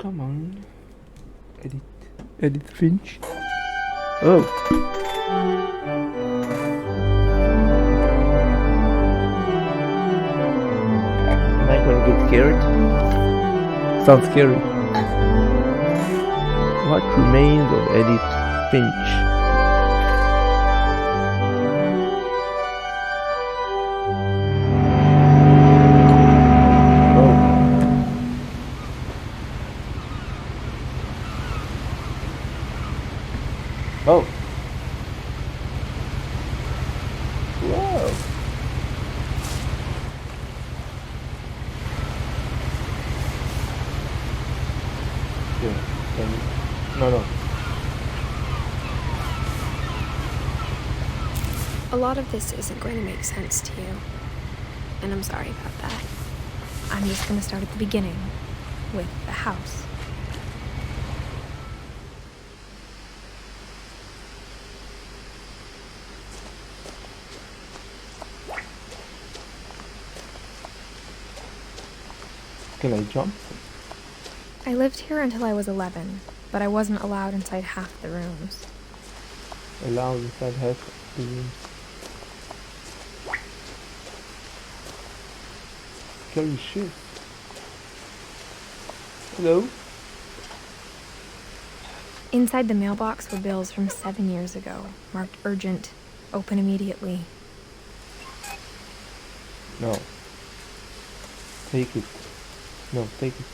Come on. Edith Finch. Oh. Am I gonna get scared? Sounds scary. What remains of Edith Finch? Oh. Whoa. Yeah. No. A lot of this isn't going to make sense to you, and I'm sorry about that. I'm just going to start at the beginning, with the house. Can I jump? I lived here until I was 11, but I wasn't allowed inside half the rooms. Allowed inside half the room. Scary shit. Hello? Inside the mailbox were bills from 7 years ago, marked urgent, open immediately. No. Take it. No, take it.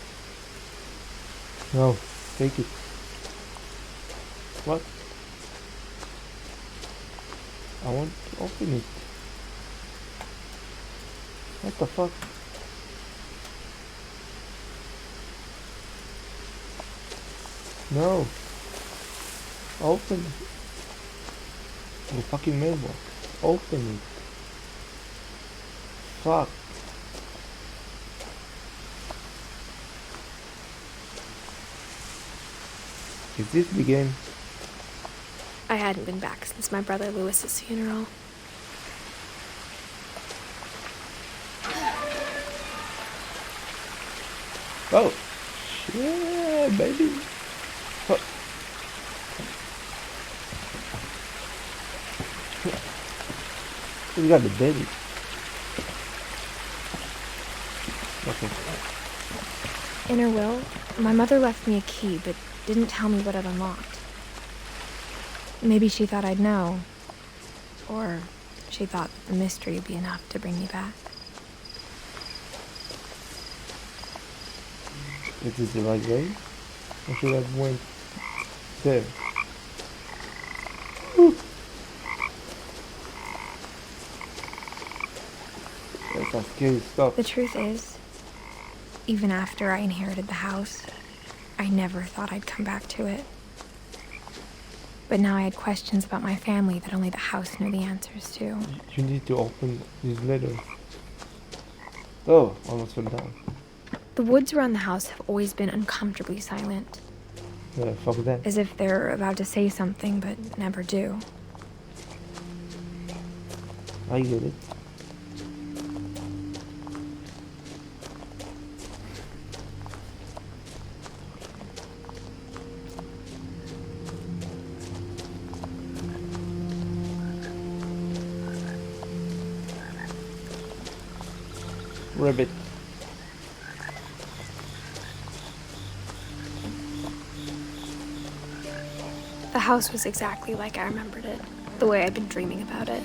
No, take it. What? I want to open it. What the fuck? No. Open it. The fucking mailbox. Open it. Fuck. Is this the game? I hadn't been back since my brother Lewis's funeral. Oh, yeah, baby. Oh. We got the baby. Okay. In her will, my mother left me a key, but didn't tell me what it unlocked. Maybe she thought I'd know. Or she thought the mystery would be enough to bring me back. Is this the right way? I should have went there. Woo. That's some scary stuff. The truth is, even after I inherited the house, I never thought I'd come back to it. But now I had questions about my family that only the house knew the answers to. You need to open these letters. Oh, almost fell down. The woods around the house have always been uncomfortably silent. Yeah, fuck that. As if they're about to say something, but never do. I get it. Rabbit. The house was exactly like I remembered it, the way I'd been dreaming about it.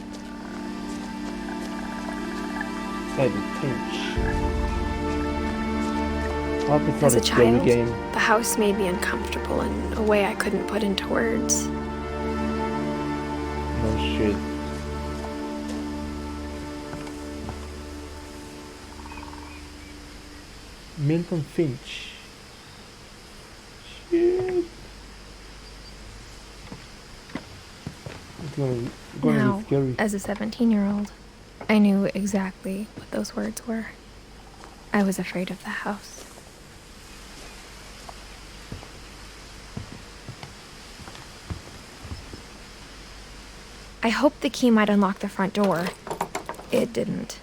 Edith Finch. I hope it's not As a a scary child, game. the house made me uncomfortable in a way I couldn't put into words. No shit. Milton Finch. Shit. It's gonna Now, be scary. as a 17-year-old, I knew exactly what those words were. I was afraid of the house. I hoped the key might unlock the front door. It didn't.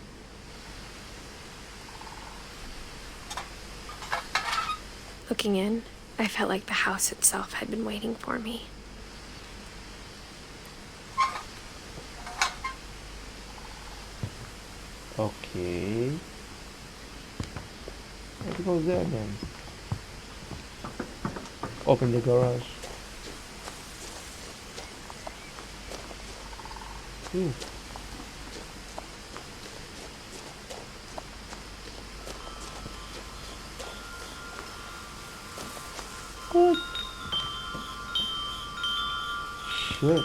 Looking in, I felt like the house itself had been waiting for me. Okay. Let's go there then. Open the garage. Ooh. What? Shit.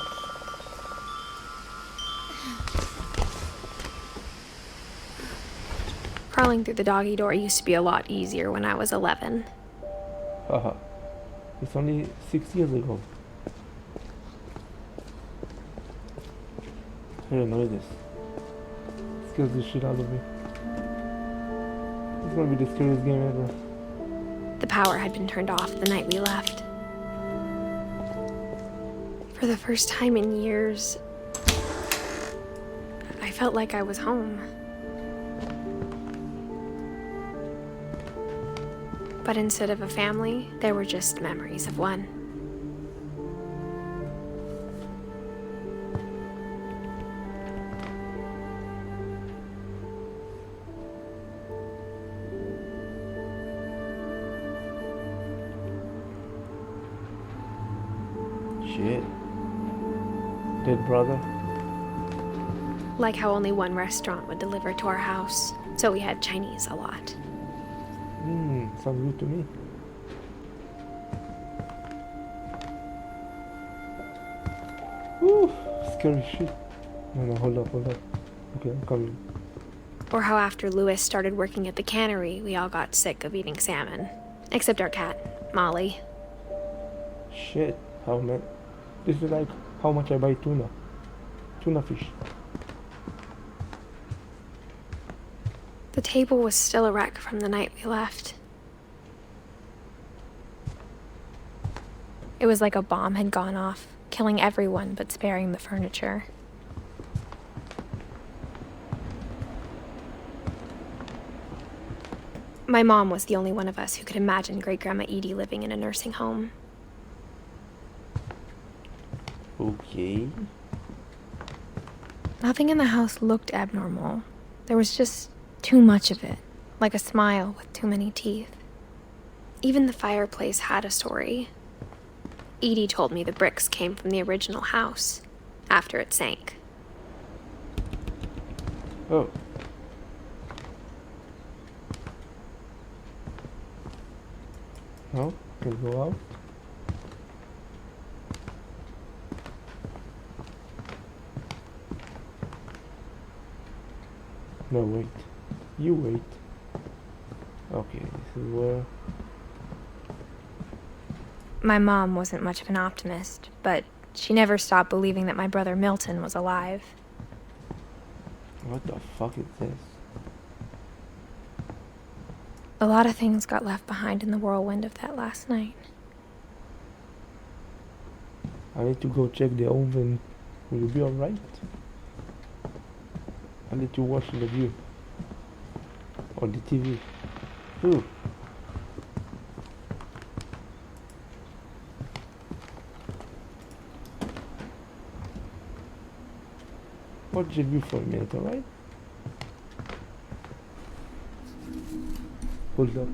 Crawling through the doggy door used to be a lot easier when I was 11. Haha. It's only 6 years ago. I don't know this. Scares the shit out of me. It's gonna be the scariest game ever. The power had been turned off the night we left. For the first time in years, I felt like I was home. But instead of a family, there were just memories of one. Shit. Dead brother? Like how only one restaurant would deliver to our house, so we had Chinese a lot. Sounds good to me. Woo, scary shit. No, hold up. Okay, I'm coming. Or how after Louis started working at the cannery, we all got sick of eating salmon. Except our cat, Molly. Shit, how much? This is like how much I buy tuna. Tuna fish. The table was still a wreck from the night we left. It was like a bomb had gone off, killing everyone but sparing the furniture. My mom was the only one of us who could imagine Great-Grandma Edie living in a nursing home. Okay. Nothing in the house looked abnormal. There was just too much of it, like a smile with too many teeth. Even the fireplace had a story. Edie told me the bricks came from the original house, after it sank. Oh. No, can go out. No, wait. You wait. Okay, this is where... My mom wasn't much of an optimist, but she never stopped believing that my brother Milton was alive. What the fuck is this? A lot of things got left behind in the whirlwind of that last night. I need to go check the oven. Will you be alright? I need to watch the view. Or the TV. Ooh. Watch the view for a minute, alright? Hold up.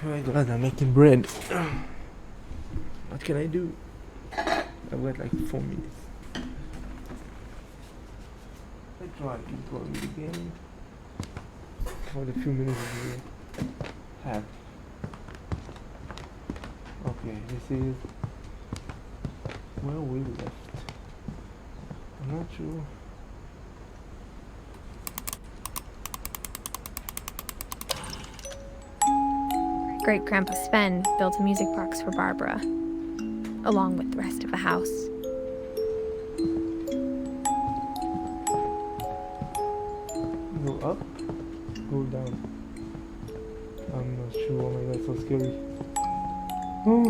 Oh my god, I'm making bread. What can I do? I've got like 4 minutes. I try to keep going with the game for the few minutes we have. Okay, this is where we left. I'm not sure. Great Grandpa Sven built a music box for Barbara, along with the rest of the house. Go up, go down. I'm not sure. Oh my god, so scary. Oh,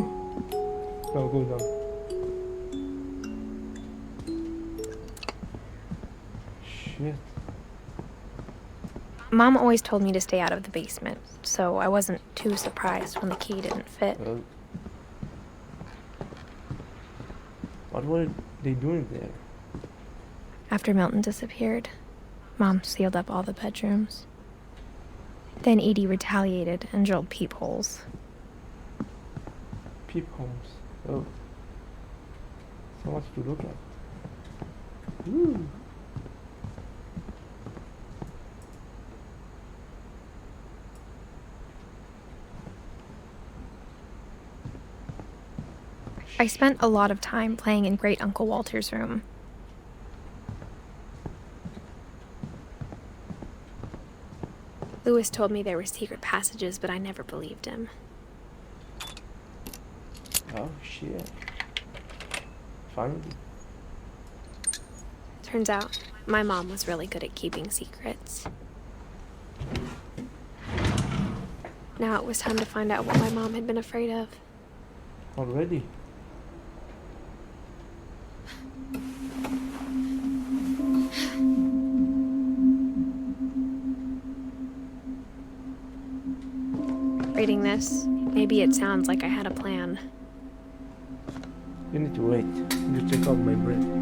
no, go down. Shit. Mom always told me to stay out of the basement, so I wasn't too surprised when the key didn't fit. What were they doing there? After Milton disappeared, Mom sealed up all the bedrooms. Then Edie retaliated and drilled peepholes. Peepholes. Oh. So much to look at. Woo. I spent a lot of time playing in Great Uncle Walter's room. Lewis told me there were secret passages, but I never believed him. Oh shit. Finally. Turns out, my mom was really good at keeping secrets. Now it was time to find out what my mom had been afraid of. Already? Reading this, maybe it sounds like I had a plan. You need to wait. You check out my bread.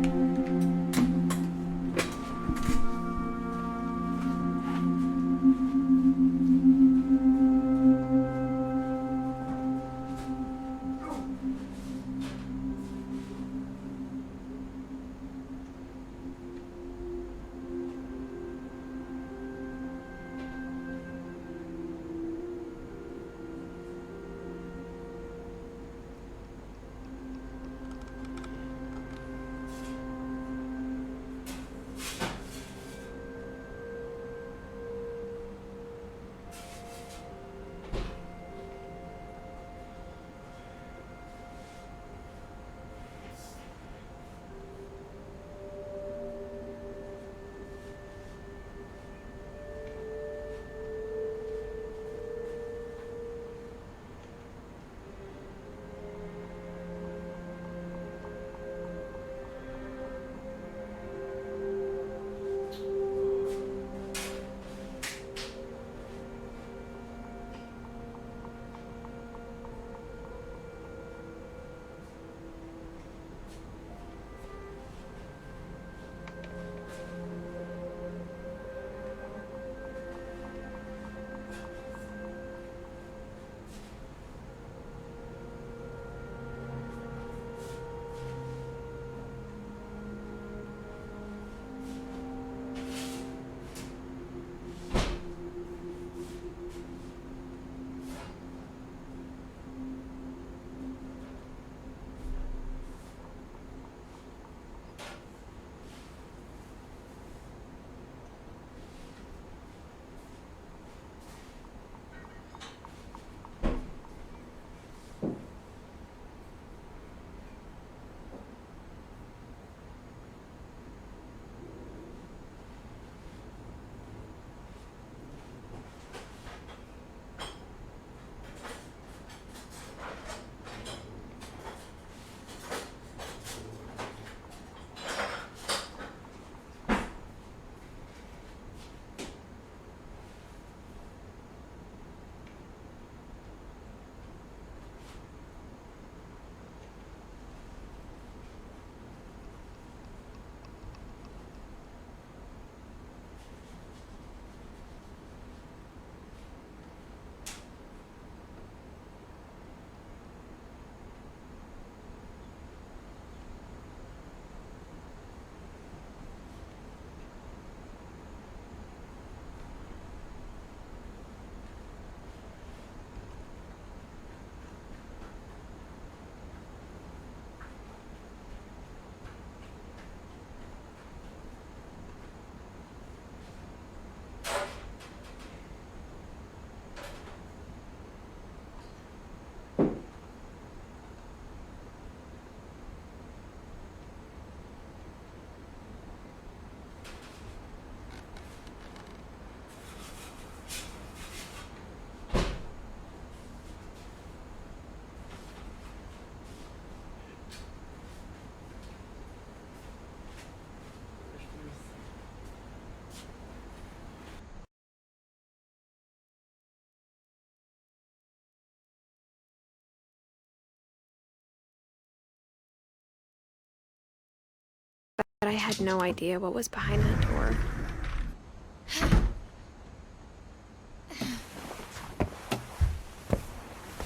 But I had no idea what was behind that door.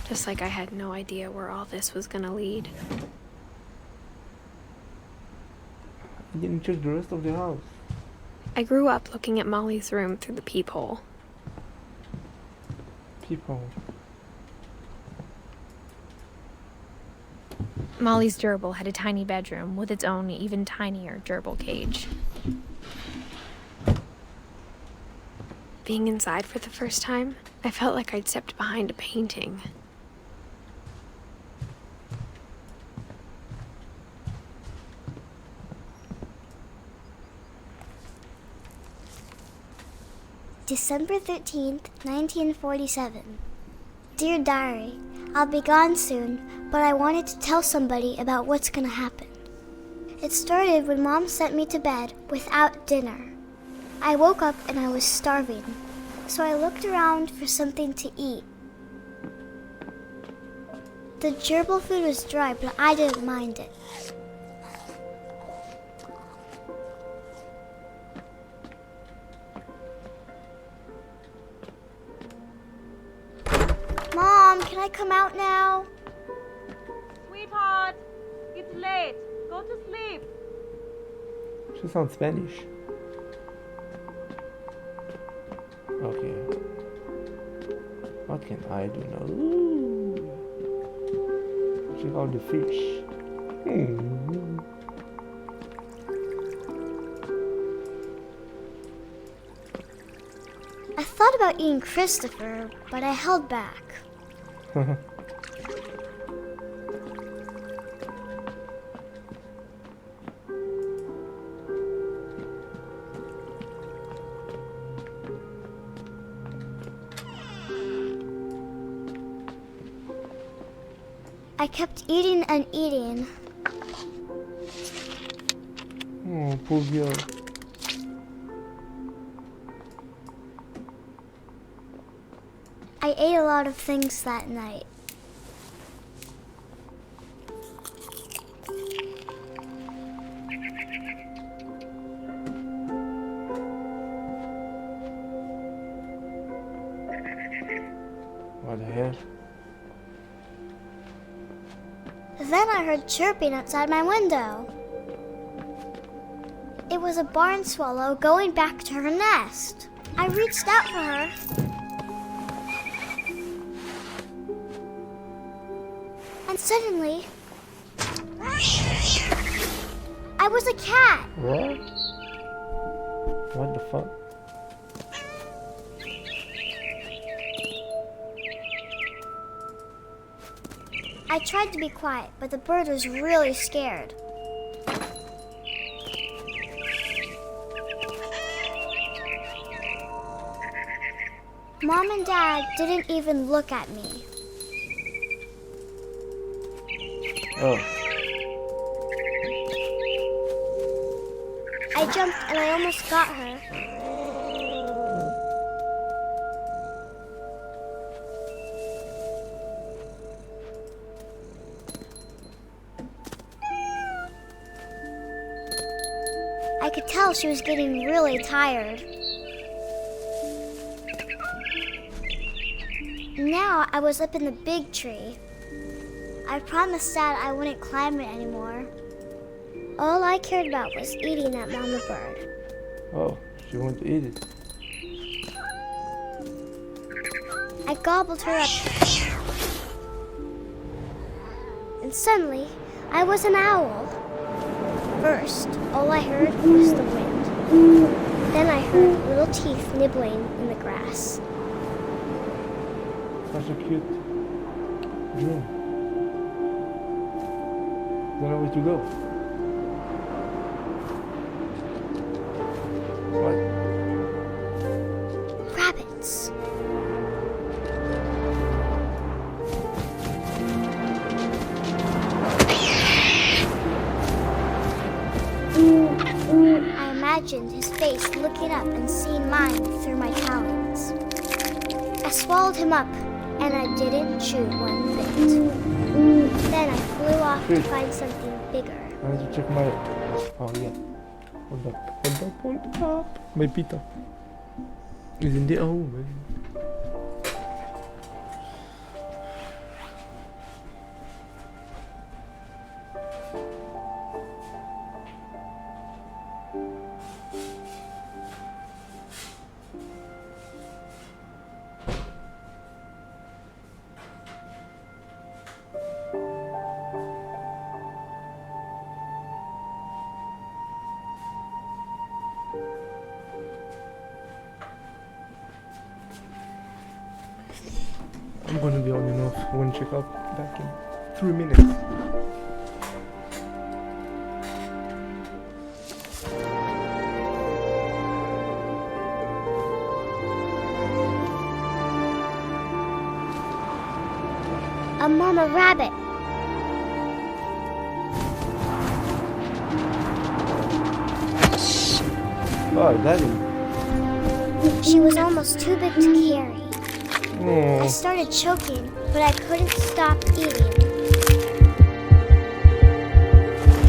Just like I had no idea where all this was gonna lead. You didn't check the rest of the house. I grew up looking at Molly's room through the peephole. People. Molly's gerbil had a tiny bedroom with its own even tinier gerbil cage. Being inside for the first time, I felt like I'd stepped behind a painting. December 13th, 1947. Dear Diary, I'll be gone soon, but I wanted to tell somebody about what's gonna happen. It started when Mom sent me to bed without dinner. I woke up and I was starving, so I looked around for something to eat. The gerbil food was dry, but I didn't mind it. Mom, can I come out now? Sweetheart, it's late. Go to sleep. She sounds Spanish. Okay. What can I do now? Ooh. Check out the fish. I thought about eating Christopher, but I held back. I kept eating and eating. Oh, poor girl. I ate a lot of things that night. What the hell? Then I heard chirping outside my window. It was a barn swallow going back to her nest. I reached out for her. And suddenly, I was a cat. What? What the fuck? I tried to be quiet, but the bird was really scared. Mom and Dad didn't even look at me. Oh. I jumped and I almost got her. I could tell she was getting really tired. Now I was up in the big tree. I promised Dad I wouldn't climb it anymore. All I cared about was eating that mama bird. Oh, she wanted to eat it. I gobbled her up. And suddenly, I was an owl. First, all I heard was the wind. Then I heard little teeth nibbling in the grass. Such a cute dream. Don't know where to go. What? Rabbits. I imagined his face looking up and seeing mine through my talons. I swallowed him up, and I didn't chew one bit. Then I flew off to find something bigger. I need to check my... Oh, yeah. Hold up. My pita is in the oven. I'm gonna be on and off. I'm gonna check out back in 3 minutes. A mama rabbit. Oh, Daddy. She was almost too big to carry. I Oh, started choking, but I couldn't stop eating.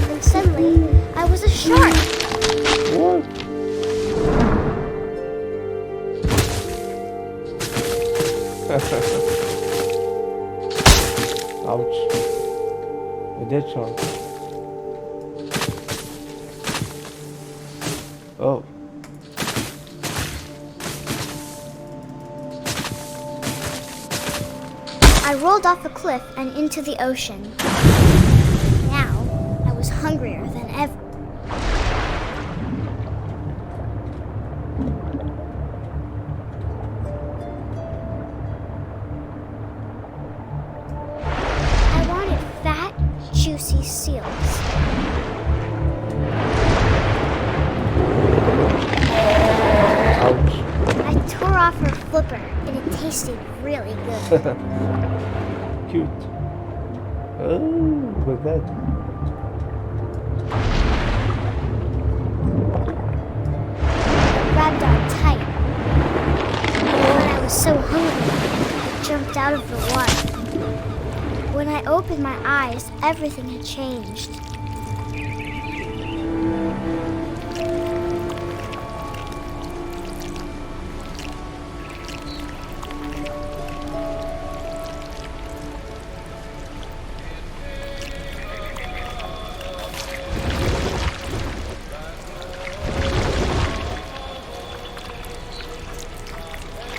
And suddenly, I was a shark. what? Ouch. A dead shark. Oh. I rolled off a cliff and into the ocean. Now, I was hungrier than ever. I wanted fat, juicy seals. Ouch. I tore off her flipper, and it tasted really good. Cute. Oh, what's that? Grabbed on tight. And when I was so hungry, I jumped out of the water. When I opened my eyes, everything had changed.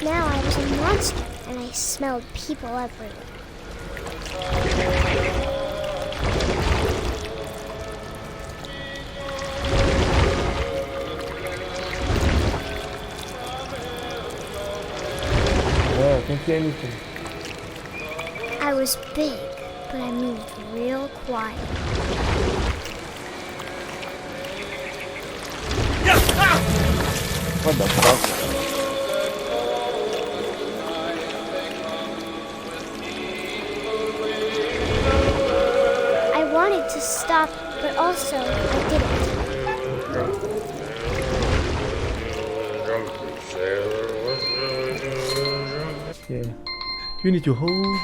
Now I was a monster, and I smelled people everywhere. Yeah, I can't see anything. I was big, but I moved real quiet. What the fuck? I wanted to stop, but also I didn't. Yeah. You need to hold.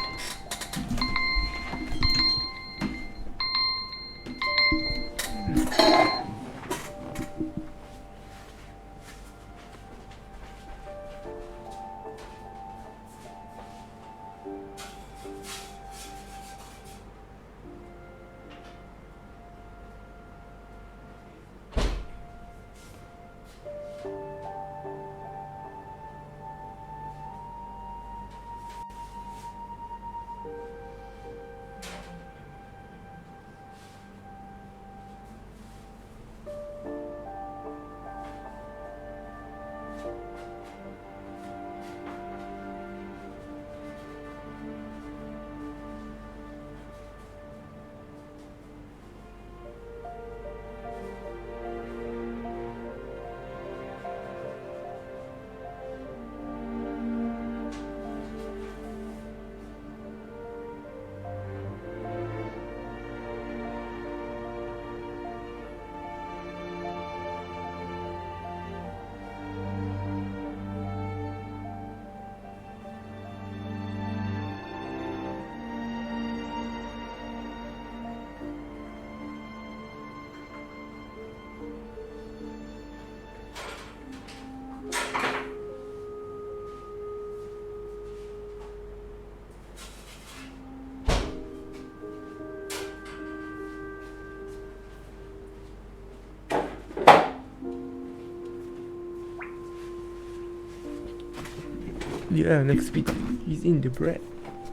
Yeah, next bit is in the bread.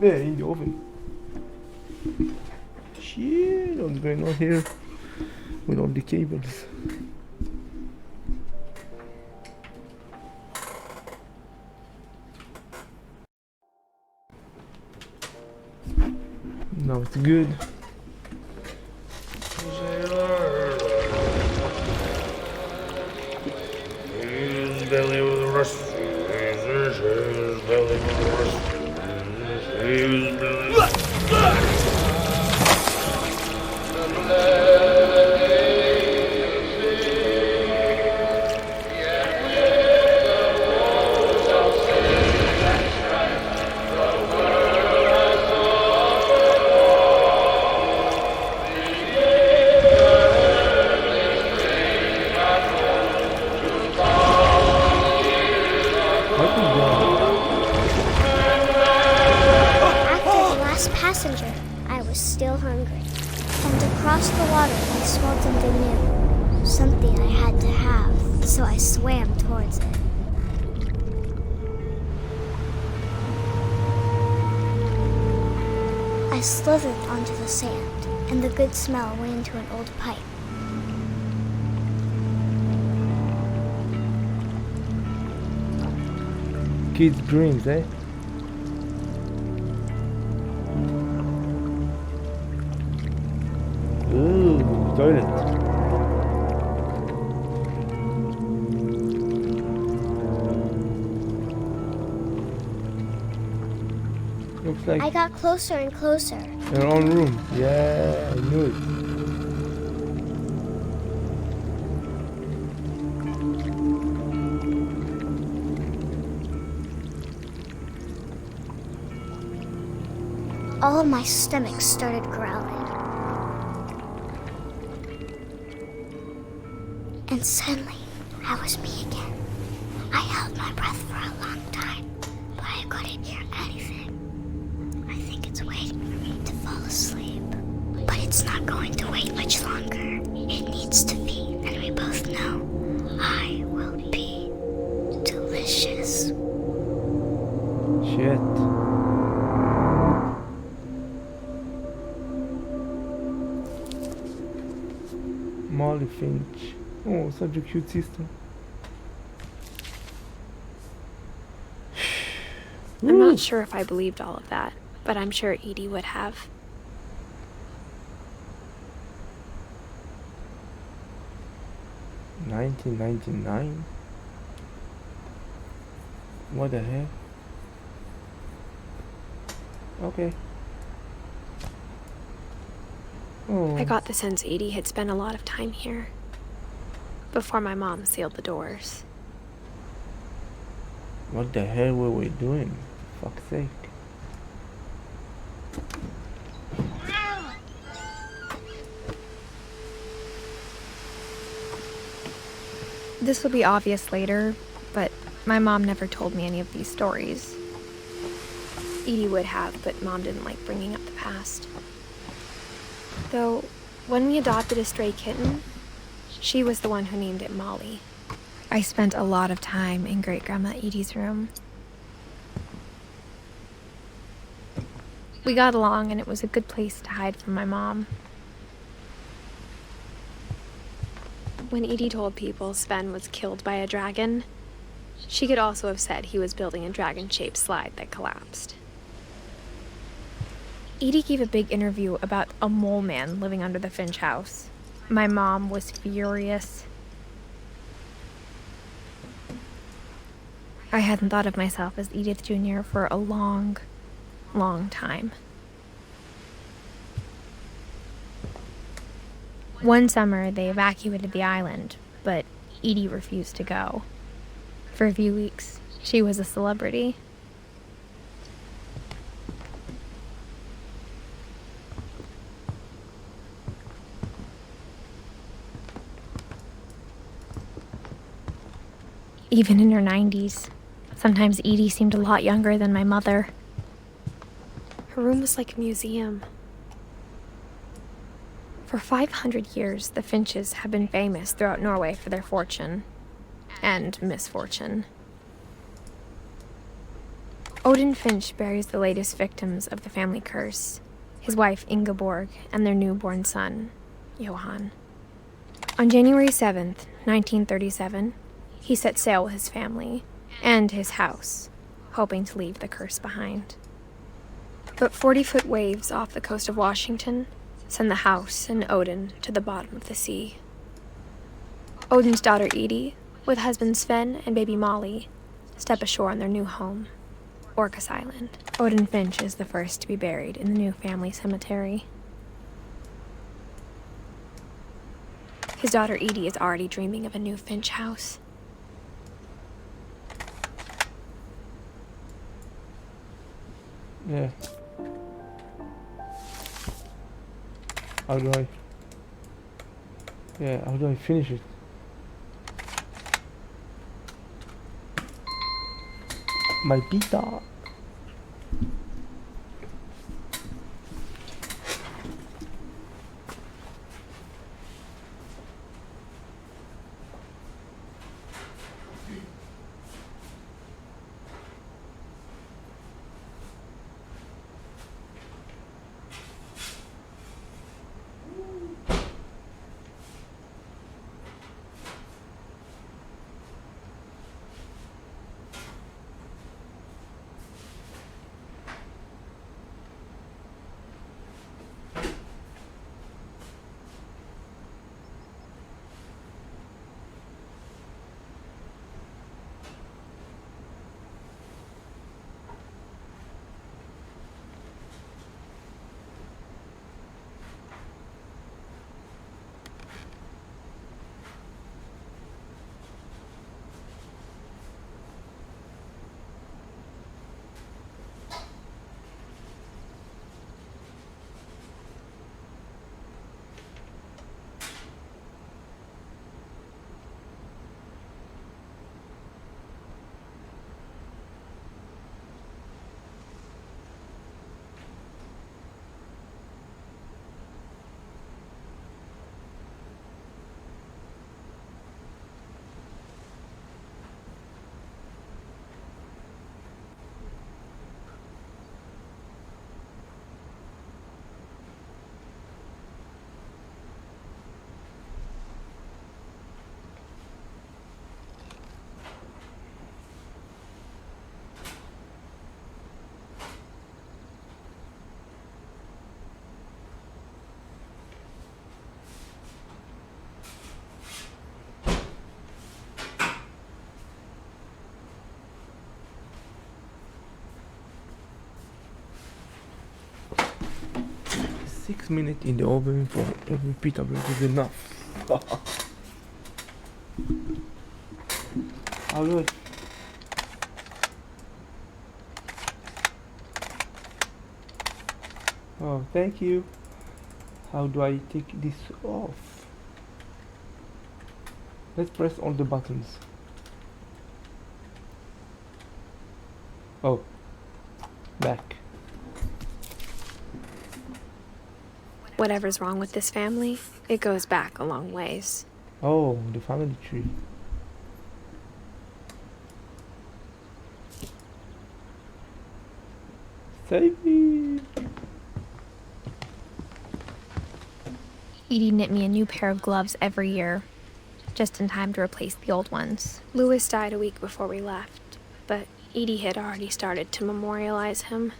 Yeah, in the oven. Shit, what's going on here with all the cables? Now it's good. Passenger, I was still hungry. And across the water I smelled something new. Something I had to have, so I swam towards it. I slithered onto the sand, and the good smell went into an old pipe. Kids' dreams, eh? Ooh, toilet. Looks like I got closer and closer. your own room. Yeah, I knew it. All of my stomach started growling. And suddenly, I was me again. I held my breath for a long time, but I couldn't hear anything. I think it's waiting for me to fall asleep. But it's not going to wait much longer. It needs to be, and we both know I will be delicious. Shit. Molly Finch. Oh, such a cute sister. I'm not sure if I believed all of that, but I'm sure Edie would have. $19.99? What the heck? Okay. Oh. I got the sense Edie had spent a lot of time here before my mom sealed the doors. What the hell were we doing? For fuck's sake. This will be obvious later, but my mom never told me any of these stories. Edie would have, but Mom didn't like bringing up the past. Though, when we adopted a stray kitten, she was the one who named it Molly. I spent a lot of time in Great-Grandma Edie's room. We got along, and it was a good place to hide from my mom. When Edie told people Sven was killed by a dragon, she could also have said he was building a dragon-shaped slide that collapsed. Edie gave a big interview about a mole man living under the Finch house. My mom was furious. I hadn't thought of myself as Edith Jr. for a long, long time. One summer, they evacuated the island, but Edie refused to go. For a few weeks, she was a celebrity. Even in her 90s, sometimes Edie seemed a lot younger than my mother. Her room was like a museum. For 500 years, the Finches have been famous throughout Norway for their fortune and misfortune. Odin Finch buries the latest victims of the family curse, his wife Ingeborg and their newborn son, Johann. On January 7th, 1937, he set sail with his family and his house, hoping to leave the curse behind. But 40-foot waves off the coast of Washington send the house and Odin to the bottom of the sea. Odin's daughter Edie, with husband Sven and baby Molly, step ashore on their new home, Orcas Island. Odin Finch is the first to be buried in the new family cemetery. His daughter Edie is already dreaming of a new Finch house. Yeah. How do I finish it? My pizza. Six minutes in the oven for every pita bread is enough. How do I? Oh, thank you. How do I take this off? Let's press all the buttons. Oh, back. Whatever's wrong with this family, it goes back a long ways. Oh, the family tree. Save me! Edie knit me a new pair of gloves every year, just in time to replace the old ones. Louis died a week before we left, but Edie had already started to memorialize him.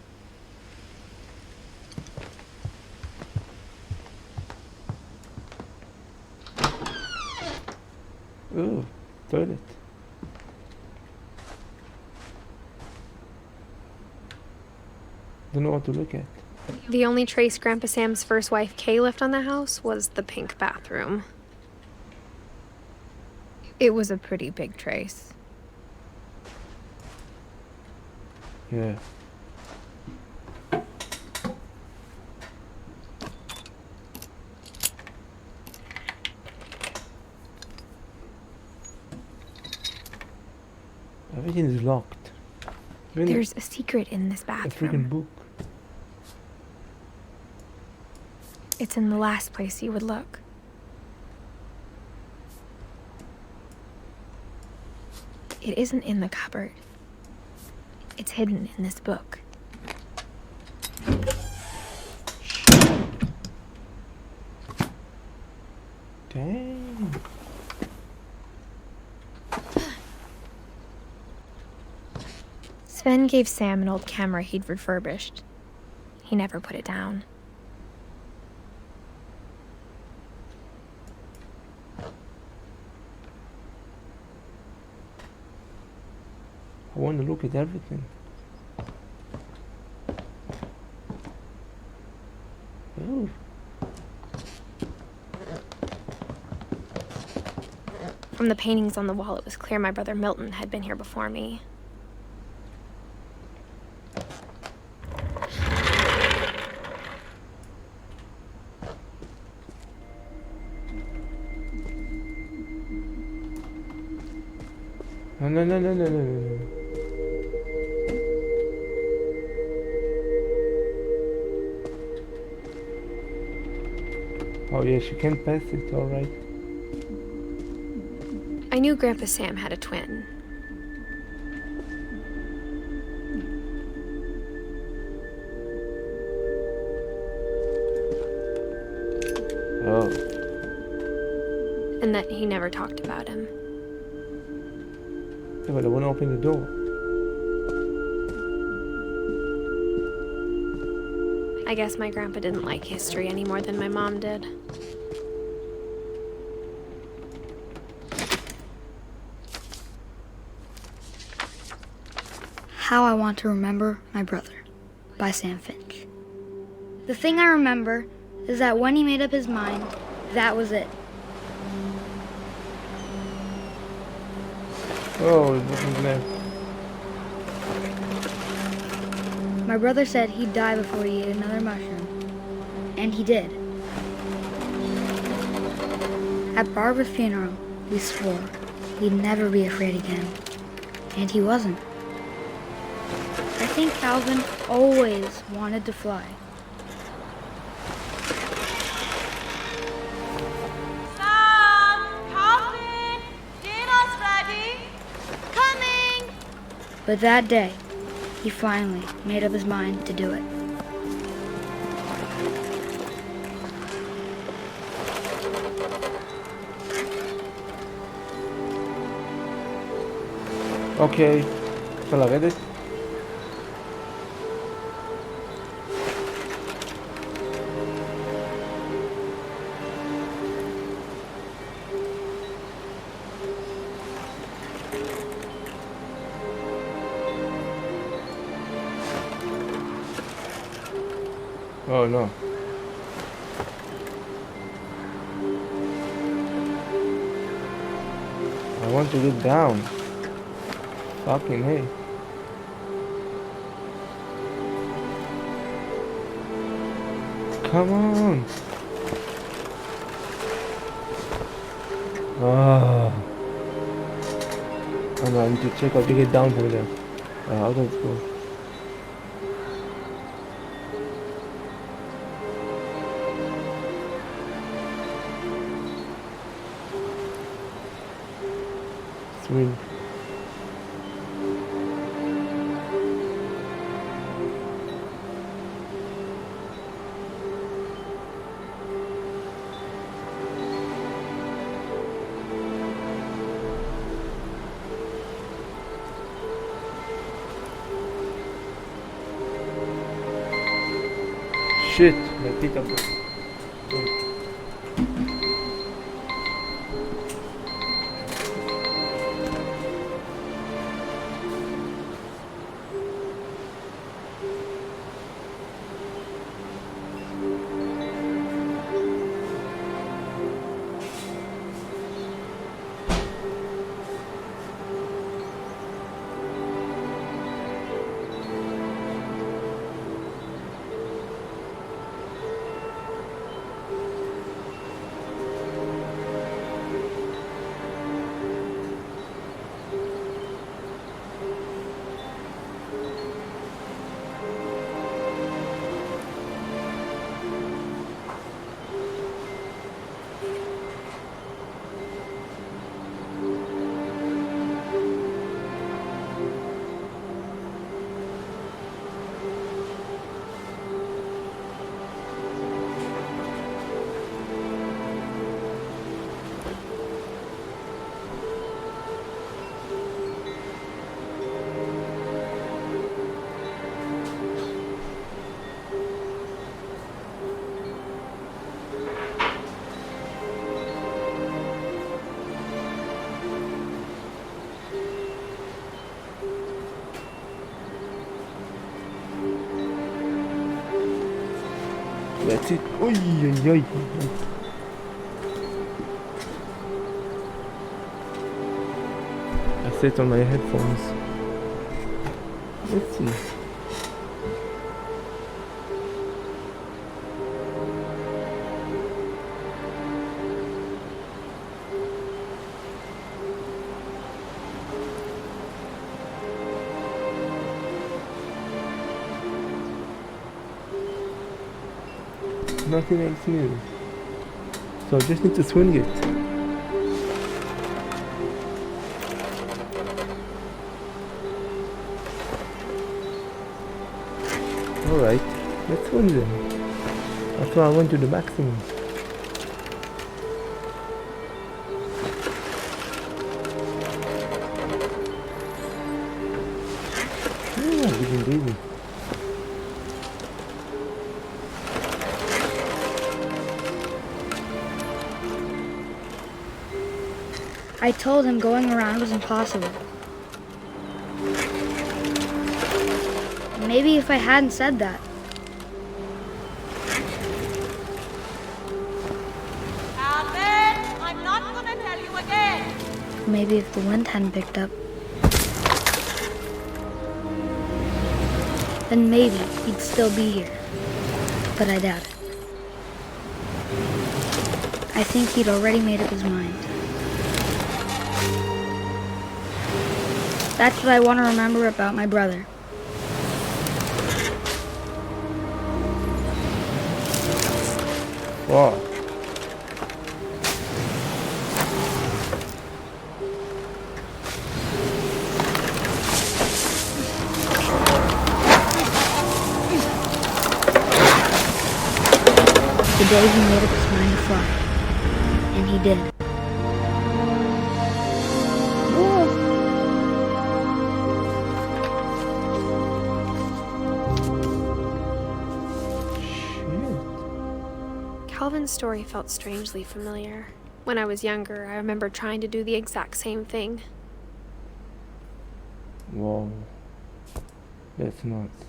Oh, toilet. Don't know what to look at. The only trace Grandpa Sam's first wife Kay left on the house was the pink bathroom. It was a pretty big trace. Yeah. Everything is locked. Even There's a secret in this a bathroom. freaking book. It's in the last place you would look. It isn't in the cupboard. It's hidden in this book. Dang. Sven gave Sam an old camera he'd refurbished. He never put it down. I want to look at everything. Oh. From the paintings on the wall, it was clear my brother Milton had been here before me. No. Oh yeah, she can't pass it, alright. I knew Grandpa Sam had a twin. Oh. And that he never talked about him. Yeah, but I wanna open the door. I guess my grandpa didn't like history any more than my mom did. How I Want to Remember My Brother by Sam Finch. The thing I remember is that when he made up his mind, that was it. Oh, this is nice. My brother said he'd die before he ate another mushroom. And he did. At Barbara's funeral, we swore we'd never be afraid again. And he wasn't. I think Calvin always wanted to fly. Sam! Calvin! Dinner's ready! Coming! But that day, he finally made up his mind to do it. אוקיי, אפשר לרדת? Oh no. I want to get down. Fucking hey. Come on. Ah. Oh no, I need to check out to get down from there. How does it go? Swing. Shit, my feet are broken. That's it. Oi, oi, oi. I set on my headphones. Let's see. Nothing else new. So I just need to swing it. Alright, let's swing them. That's why I went to the maximum. Yeah, even baby. I told him going around was impossible. Maybe if I hadn't said that. Alvin, I'm not gonna tell you again. Maybe if the wind hadn't picked up. Then maybe he'd still be here. But I doubt it. I think he'd already made up his mind. That's what I want to remember about my brother. Wow. The day he made up his mind to fly. And he did. Calvin's story felt strangely familiar. When I was younger, I remember trying to do the exact same thing. Wow. That's nuts.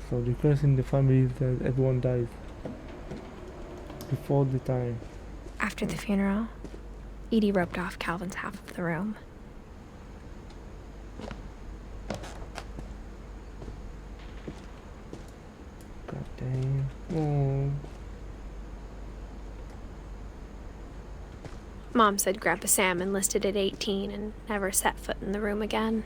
So the curse in the family is that everyone dies before the time. After the funeral, Edie roped off Calvin's half of the room. God damn. Oh. Mom said Grandpa Sam enlisted at 18 and never set foot in the room again.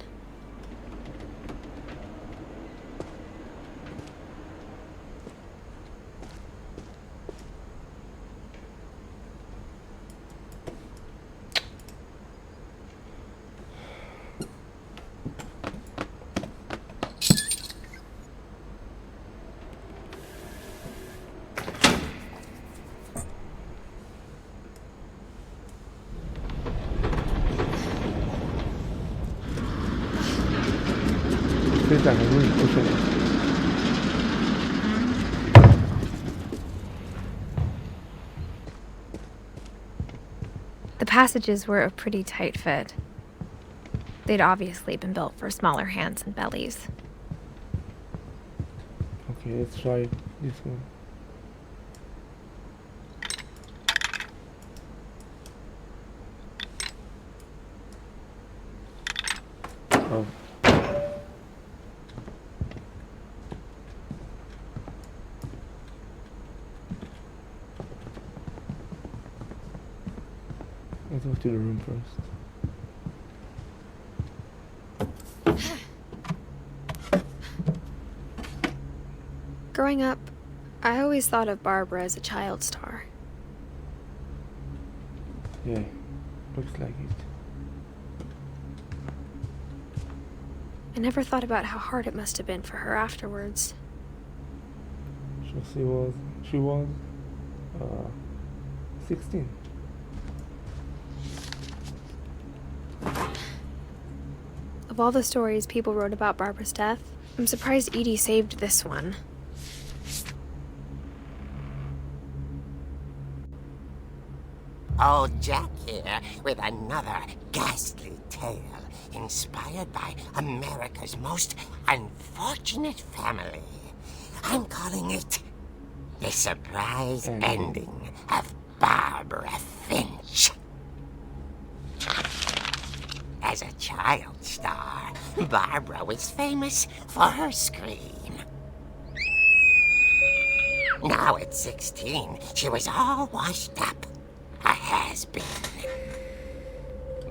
The passages were a pretty tight fit. They'd obviously been built for smaller hands and bellies. Okay, let's try this one. Oh. Let's go to the room first. Growing up, I always thought of Barbara as a child star. Yeah, looks like it. I never thought about how hard it must have been for her afterwards. So she was 16. Of all the stories people wrote about Barbara's death, I'm surprised Edie saved this one. Old Jack here with another ghastly tale inspired by America's most unfortunate family. I'm calling it the surprise ending of Barbara Finch. As a child star, Barbara was famous for her scream. Now at 16, she was all washed up, a has-been.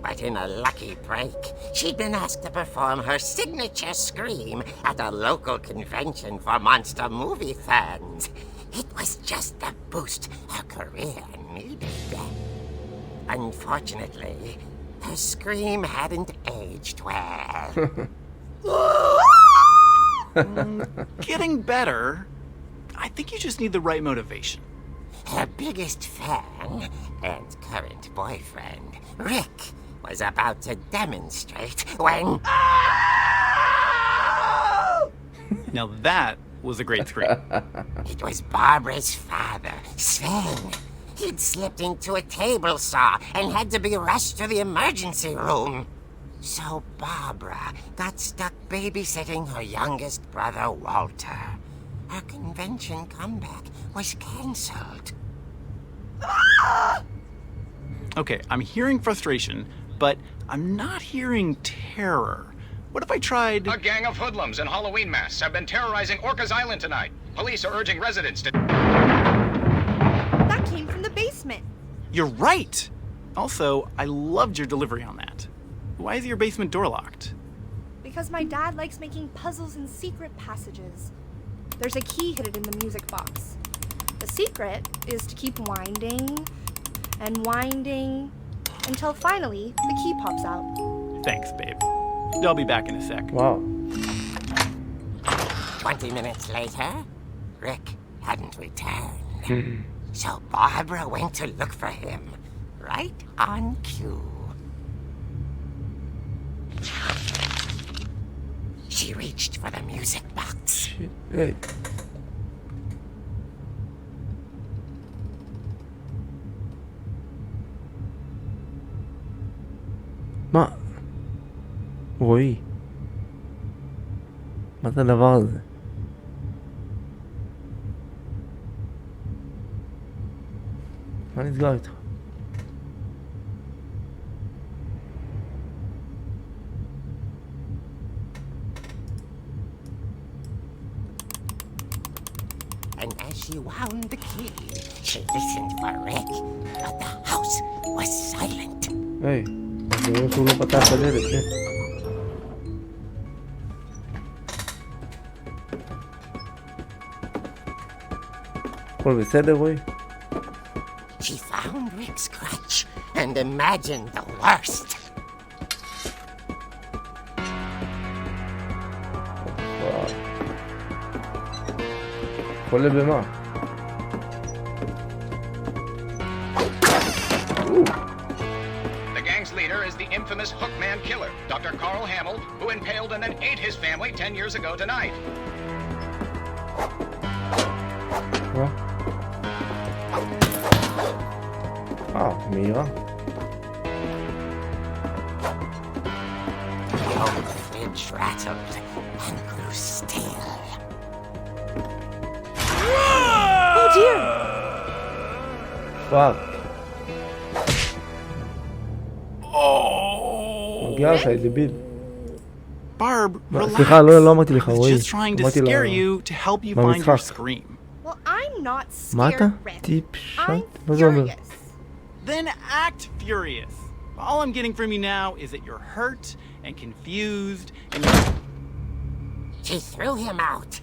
But in a lucky break, she'd been asked to perform her signature scream at a local convention for monster movie fans. It was just the boost her career needed. Unfortunately, her scream hadn't aged well. Getting better. I think you just need the right motivation. Her biggest fan and current boyfriend, Rick, was about to demonstrate when... Now that was a great scream. It was Barbara's father, Sven. He'd slipped into a table saw and had to be rushed to the emergency room. So Barbara got stuck babysitting her youngest brother, Walter. Her convention comeback was cancelled. Okay, I'm hearing frustration, but I'm not hearing terror. What if I tried... A gang of hoodlums in Halloween masks have been terrorizing Orcas Island tonight. Police are urging residents to... That came from the basement. You're right! Also, I loved your delivery on that. Why is your basement door locked? Because my dad likes making puzzles and secret passages. There's a key hidden in the music box. The secret is to keep winding and winding until finally the key pops out. Thanks, babe. I'll be back in a sec. Wow. 20 minutes later, Rick hadn't returned. So Barbara went to look for him, right on cue. She reached for the music box. Shit. Hey. מה? רועי. מה זה הדבר הזה? מה נסגר איתך? And as she wound the key, she listened for Rick, but the house was silent. היי, אני רואה שהוא לא פתח את הדלת, כן? הכל בסדר, רועי? She found Rick's crutch and imagined the worst. וואו. חולה במה? The gang's leader is the infamous Hookman killer, Dr. Carl Hamill, who impaled and then ate his family 10 years ago tonight. מה? מהירה. The old fridge rattled and grew still. Oh dear! פאק. מגיע לך, דביל. Barb, relax. סליחה, לא אמרתי לך, I was רועי. just trying to אמרתי scare לה... you to help you find your במשחק. scream. Well, I'm not מה אתה? scared, Rick. טיפשט? I'm מה זה אומר? furious. Then act furious. All I'm getting from you now is that you're hurt and confused and She threw him out,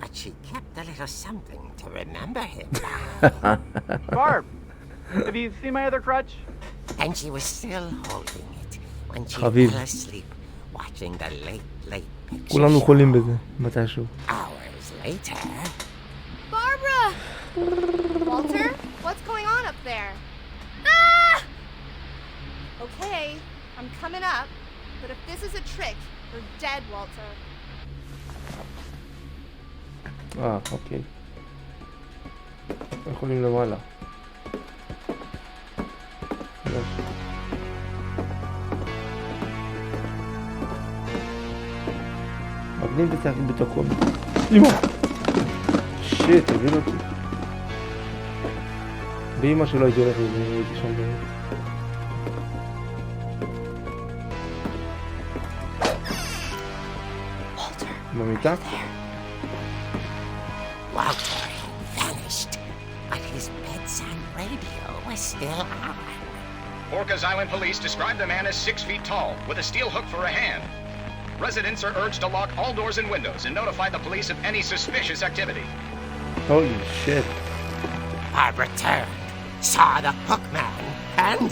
but she kept a little something to remember him by. Barb, have you seen my other crutch? And she was still holding it when she חביב. fell asleep watching the late picture כולנו show. חולים בזה, מתישהו. Hours later, Barbara! Walter, what's going on up there? Ah! Okay, I'm coming up, but if this is a trick, you're dead, Walter. אוקיי. יכולים למעלה. מגניב בצעקים בתוכו. אמא! שיט, תגיד אותי. באמא שלא הייתי הולך לזה, הייתי שם באמת. במיטה? Walter had vanished, but his bedside radio was still on. Orcas Island police describe the man as 6 feet tall, with a steel hook for a hand. Residents are urged to lock all doors and windows and notify the police of any suspicious activity. Holy shit. Barbara turned, saw the hook man, and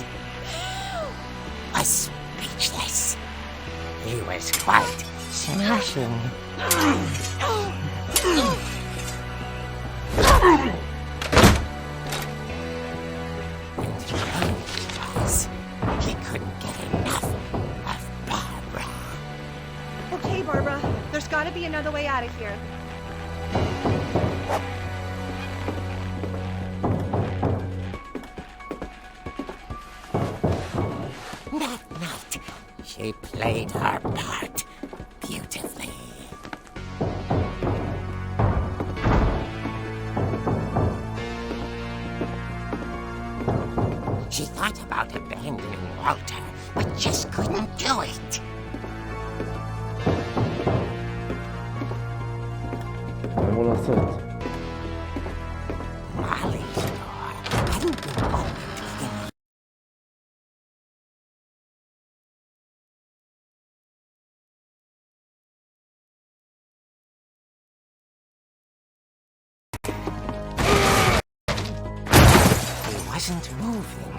was speechless. He was quite smashing. He couldn't get enough of Barbara. Okay, Barbara, there's gotta be another way out of here. That night, she played her part beautifully. She thought about abandoning Walter, but just couldn't do it. מה אמור לעשות? Molly's door hadn't been opened within He wasn't moving,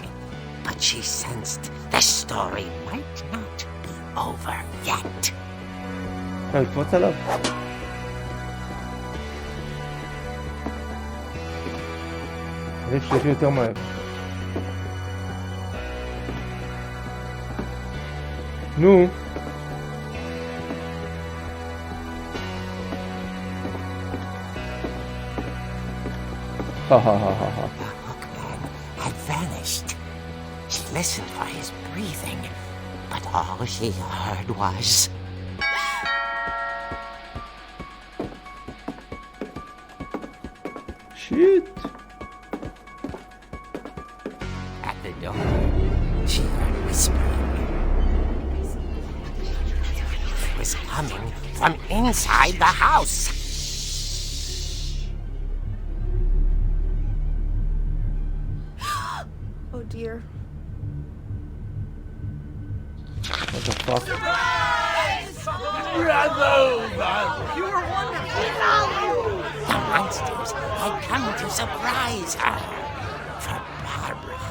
but she sensed the story might not be over yet. לקפוץ עליו. עדיף שתלכי יותר מהר. נו. The hookman had vanished. She listened for his breathing, but all she heard was... Shit. At the door, she heard whispering. It was coming from inside the house. Oh dear. What the fuck? The monsters had come to surprise her. For Barbara,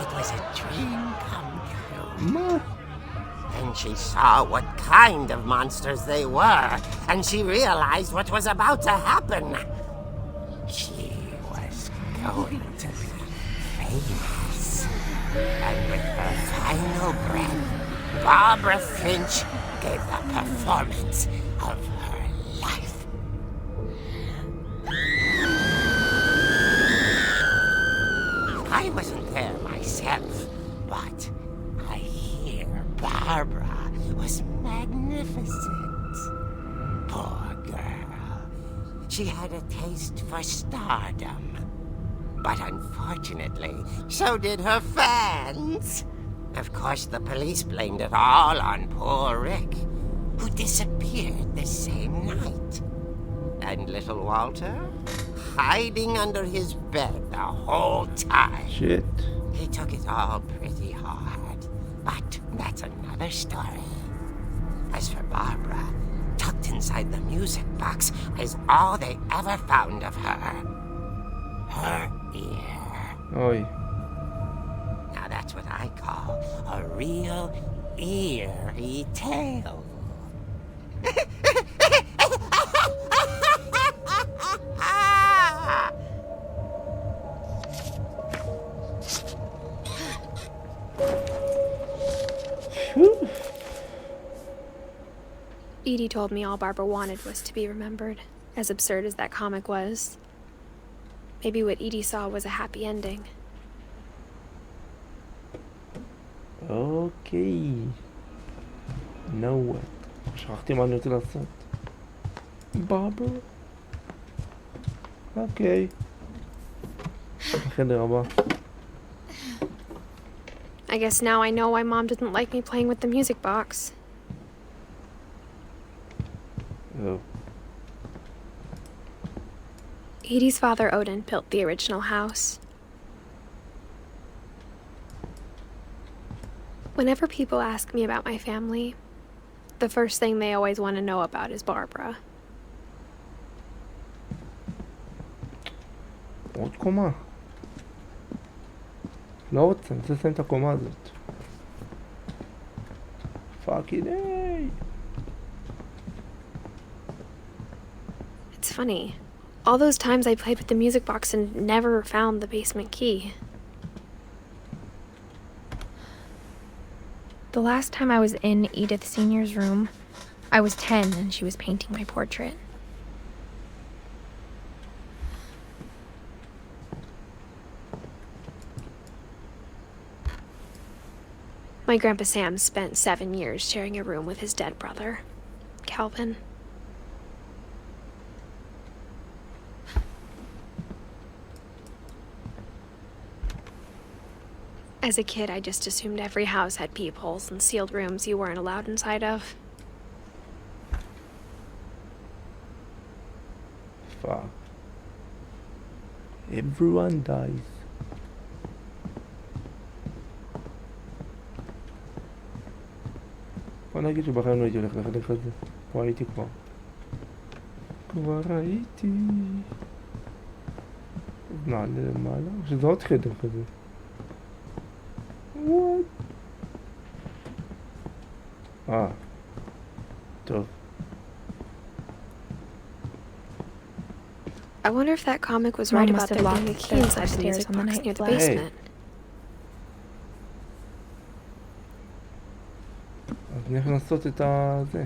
it was a dream come true. מה? Then she saw what kind of monsters they were, and she realized what was about to happen. She was going to be famous. And with her final breath, Barbara Finch gave the performance of her life. I wasn't there myself, but I hear Barbara was magnificent. Poor girl. She had a taste for stardom. But unfortunately, so did her fans. Of course, the police blamed it all on poor Rick, who disappeared the same night. And little Walter, hiding under his bed the whole time. Shit. He took it all pretty hard, but that's another story. As for Barbara, tucked inside the music box is all they ever found of her. Her ear. Oi. Now that's what I call a real eerie tale. Phew. Edie told me all Barbara wanted was to be remembered, as absurd as that comic was. Maybe what Edie saw was a happy ending. אוקיי. נו. שכחתי מה אני רוצה לעשות. ברבר. אוקיי. החדר הבא. I guess now I know why Mom didn't like me playing with the music box. זהו. Edie's father, Odin, built the original house. Whenever people ask me about my family, the first thing they always want to know about is Barbara. עוד קומה. לא רוצה, אני רוצה לסיים את הקומה הזאת. פאקינג איי. It's funny. All those times I played with the music box and never found the basement key. The last time I was in Edith Sr.'s room, I was 10 and she was painting my portrait. My Grandpa Sam spent 7 years sharing a room with his dead brother, Calvin. As a kid, I just assumed every house had peepholes and sealed rooms you weren't allowed inside of. Fuck. Everyone dies. בוא נגיד שבחיים לא הייתי הולך לחדר כזה. כבר הייתי כבר. כבר הייתי. נעלה למעלה. שזה עוד חדר כזה. What? טוב. I wonder if that comic was right about there being a key inside the music box near the basement. אז נלך לנסות את זה.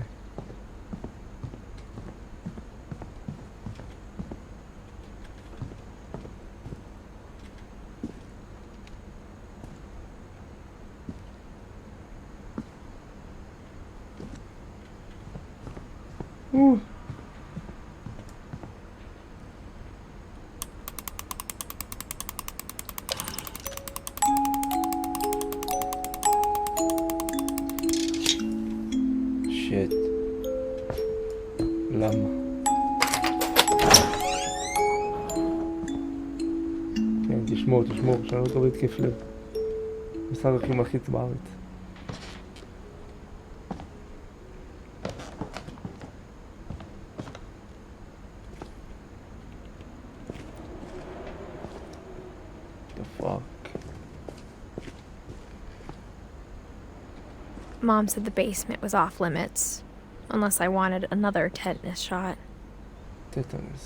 שיט. למה? כן, תשמור, שאני לא טוב להתקף לב. משרד הכי מלחיץ בארץ. The fuck? Mom said the basement was off limits, unless I wanted another tetanus shot. Tetanus.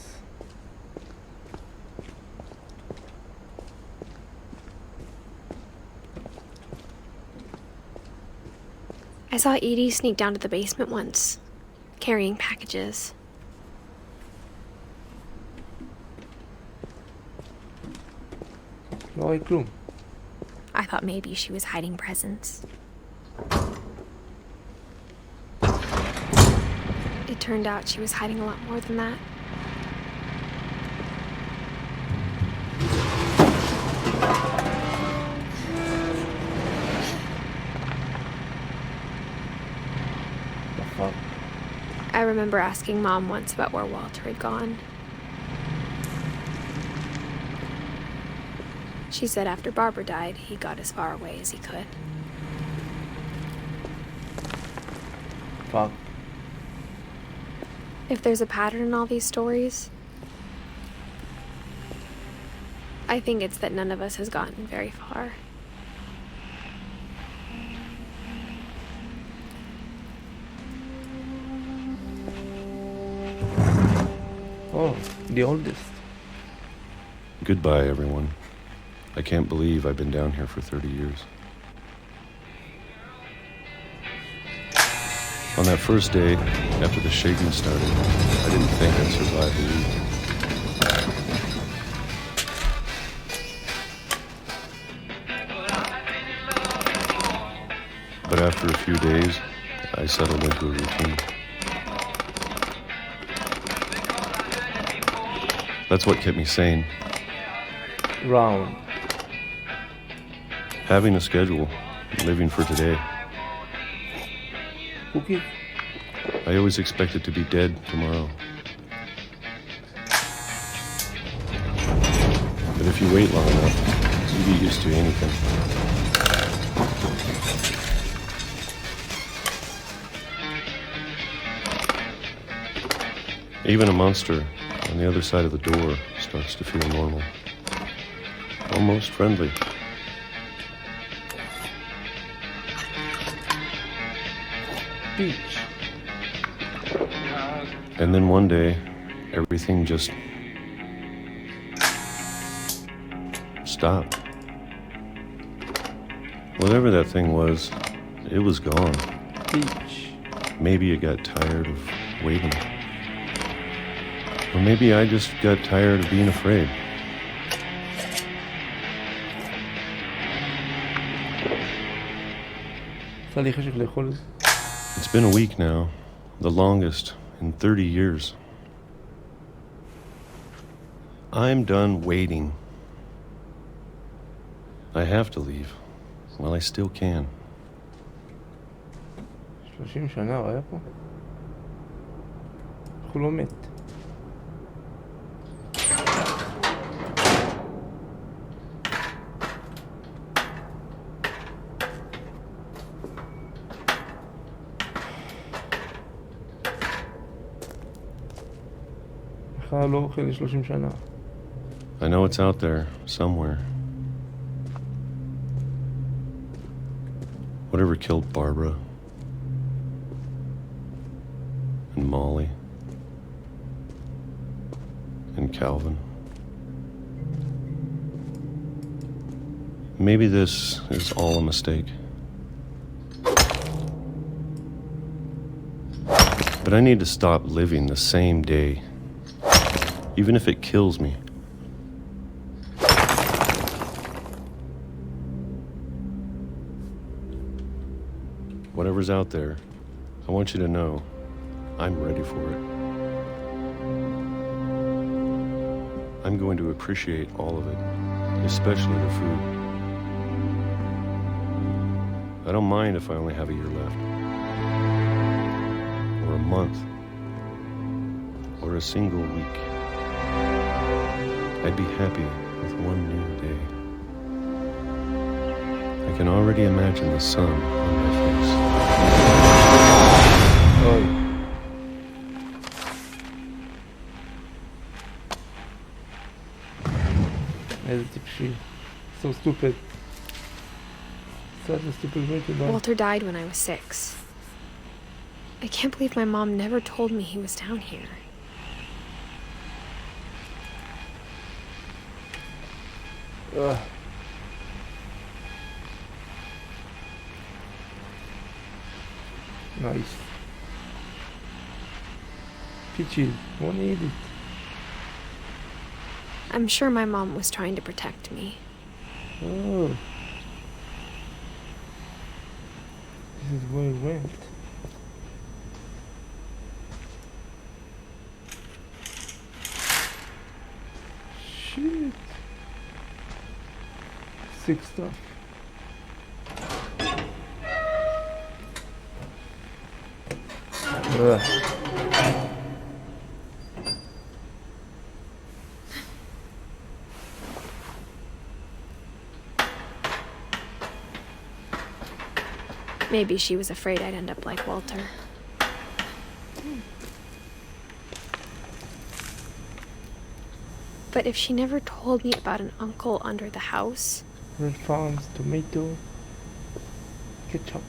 I saw Edie sneak down to the basement once, carrying packages. לא ראי כלום. I thought maybe she was hiding presents. It turned out she was hiding a lot more than that. The fuck? I remember asking Mom once about where Walter had gone. She said after Barbara died, he got as far away as he could. Fuck. If there's a pattern in all these stories, I think it's that none of us has gotten very far. Oh, the oldest. Goodbye, everyone. I can't believe I've been down here for 30 years. On that first day, after the shaking started, I didn't think I'd survive the week. But after a few days, I settled into a routine. That's what kept me sane. Round. Having a schedule, living for today. Cookies? I always expected to be dead tomorrow. But if you wait long enough, you get used to anything. Even a monster on the other side of the door starts to feel normal. Almost friendly. Peach. And then one day, everything just stopped. Whatever that thing was, it was gone. Peach. Maybe it got tired of waiting. Or maybe I just got tired of being afraid. It's been a week now, the longest in 30 years. I'm done waiting. I have to leave, while I still can. 30 שנה הוא היה פה? הוא לא מת. בכלל לא אוכל ל30 שנה. I know it's out there, somewhere. Whatever killed Barbara and Molly and Calvin. Maybe this is all a mistake. But I need to stop living the same day, even if it kills me. Whatever's out there, I want you to know I'm ready for it. I'm going to appreciate all of it, especially the food. I don't mind if I only have a year left, or a month, or a single week. I'd be happy with one new day. I can already imagine the sun on my face. אוי. איזה טיפשי. So stupid. Such a stupid way to die. Walter died when I was 6. I can't believe my mom never told me he was down here. Ugh. Nice. Peachy, won't eat it. I'm sure my mom was trying to protect me. Oh. This is where it went. Shit. Sick stuff. Ugh. Maybe she was afraid I'd end up like Walter. But if she never told me about an uncle under the house... Red farms, tomato, ketchup.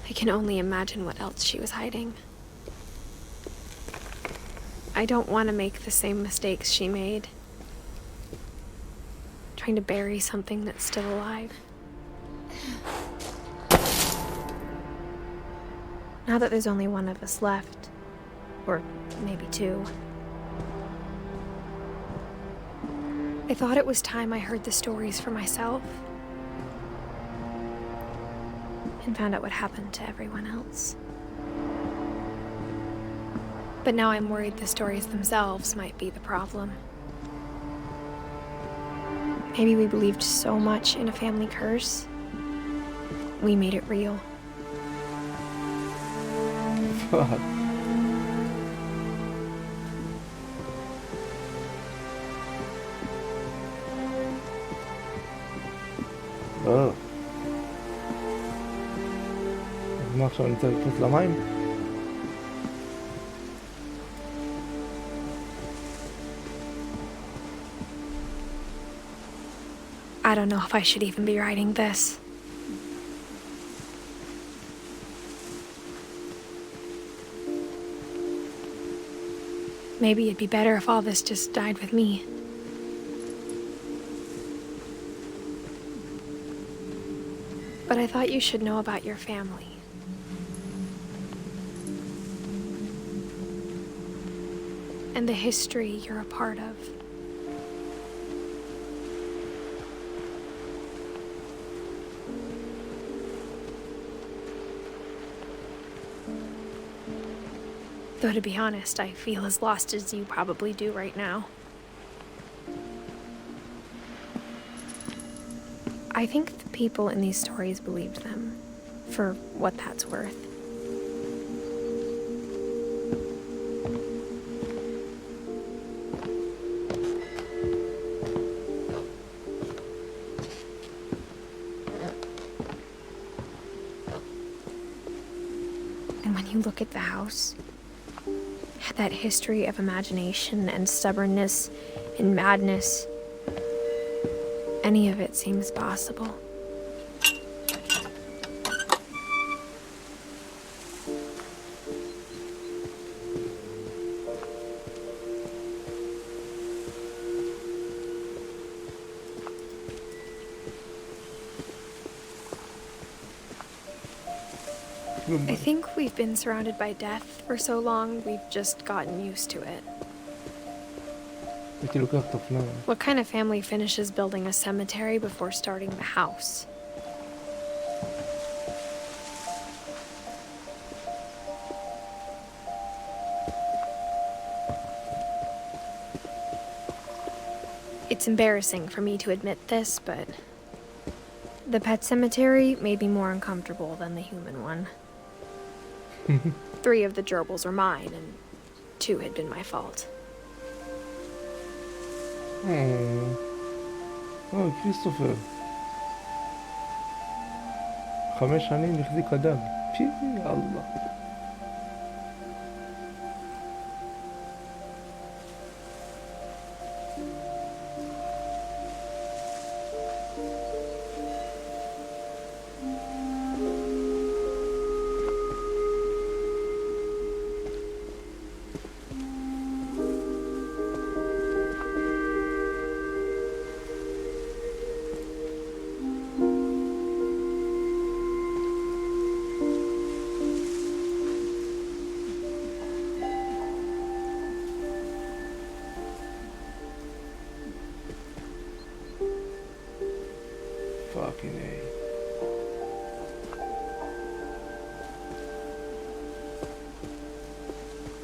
I can only imagine what else she was hiding. I don't want to make the same mistakes she made. Trying to bury something that's still alive. Now that there's only one of us left, or maybe 2, I thought it was time I heard the stories for myself. and found out what happened to everyone else. But now I'm worried the stories themselves might be the problem. Maybe we believed so much in a family curse, we made it real. Fuck. אז מה עכשיו, אני צריך לקפוץ למים? I don't know if I should even be writing this. Maybe it'd be better if all this just died with me. But I thought you should know about your family. And the history you're a part of. Though to be honest, I feel as lost as you probably do right now. I think the people in these stories believed them, for what that's worth. And when you look at the house, that history of imagination and stubbornness and madness, any of it seems possible. I think we've been surrounded by death for so long, we've just gotten used to it. הייתי לוקח את האופניים. What kind of family finishes building a cemetery before starting the house? It's embarrassing for me to admit this, but the pet cemetery made me more uncomfortable than the human one. 3 of the gerbils were mine, and 2 had been my fault. כריסטופר. 5 שנים החזיק אדם. פי אללה. Fucking A.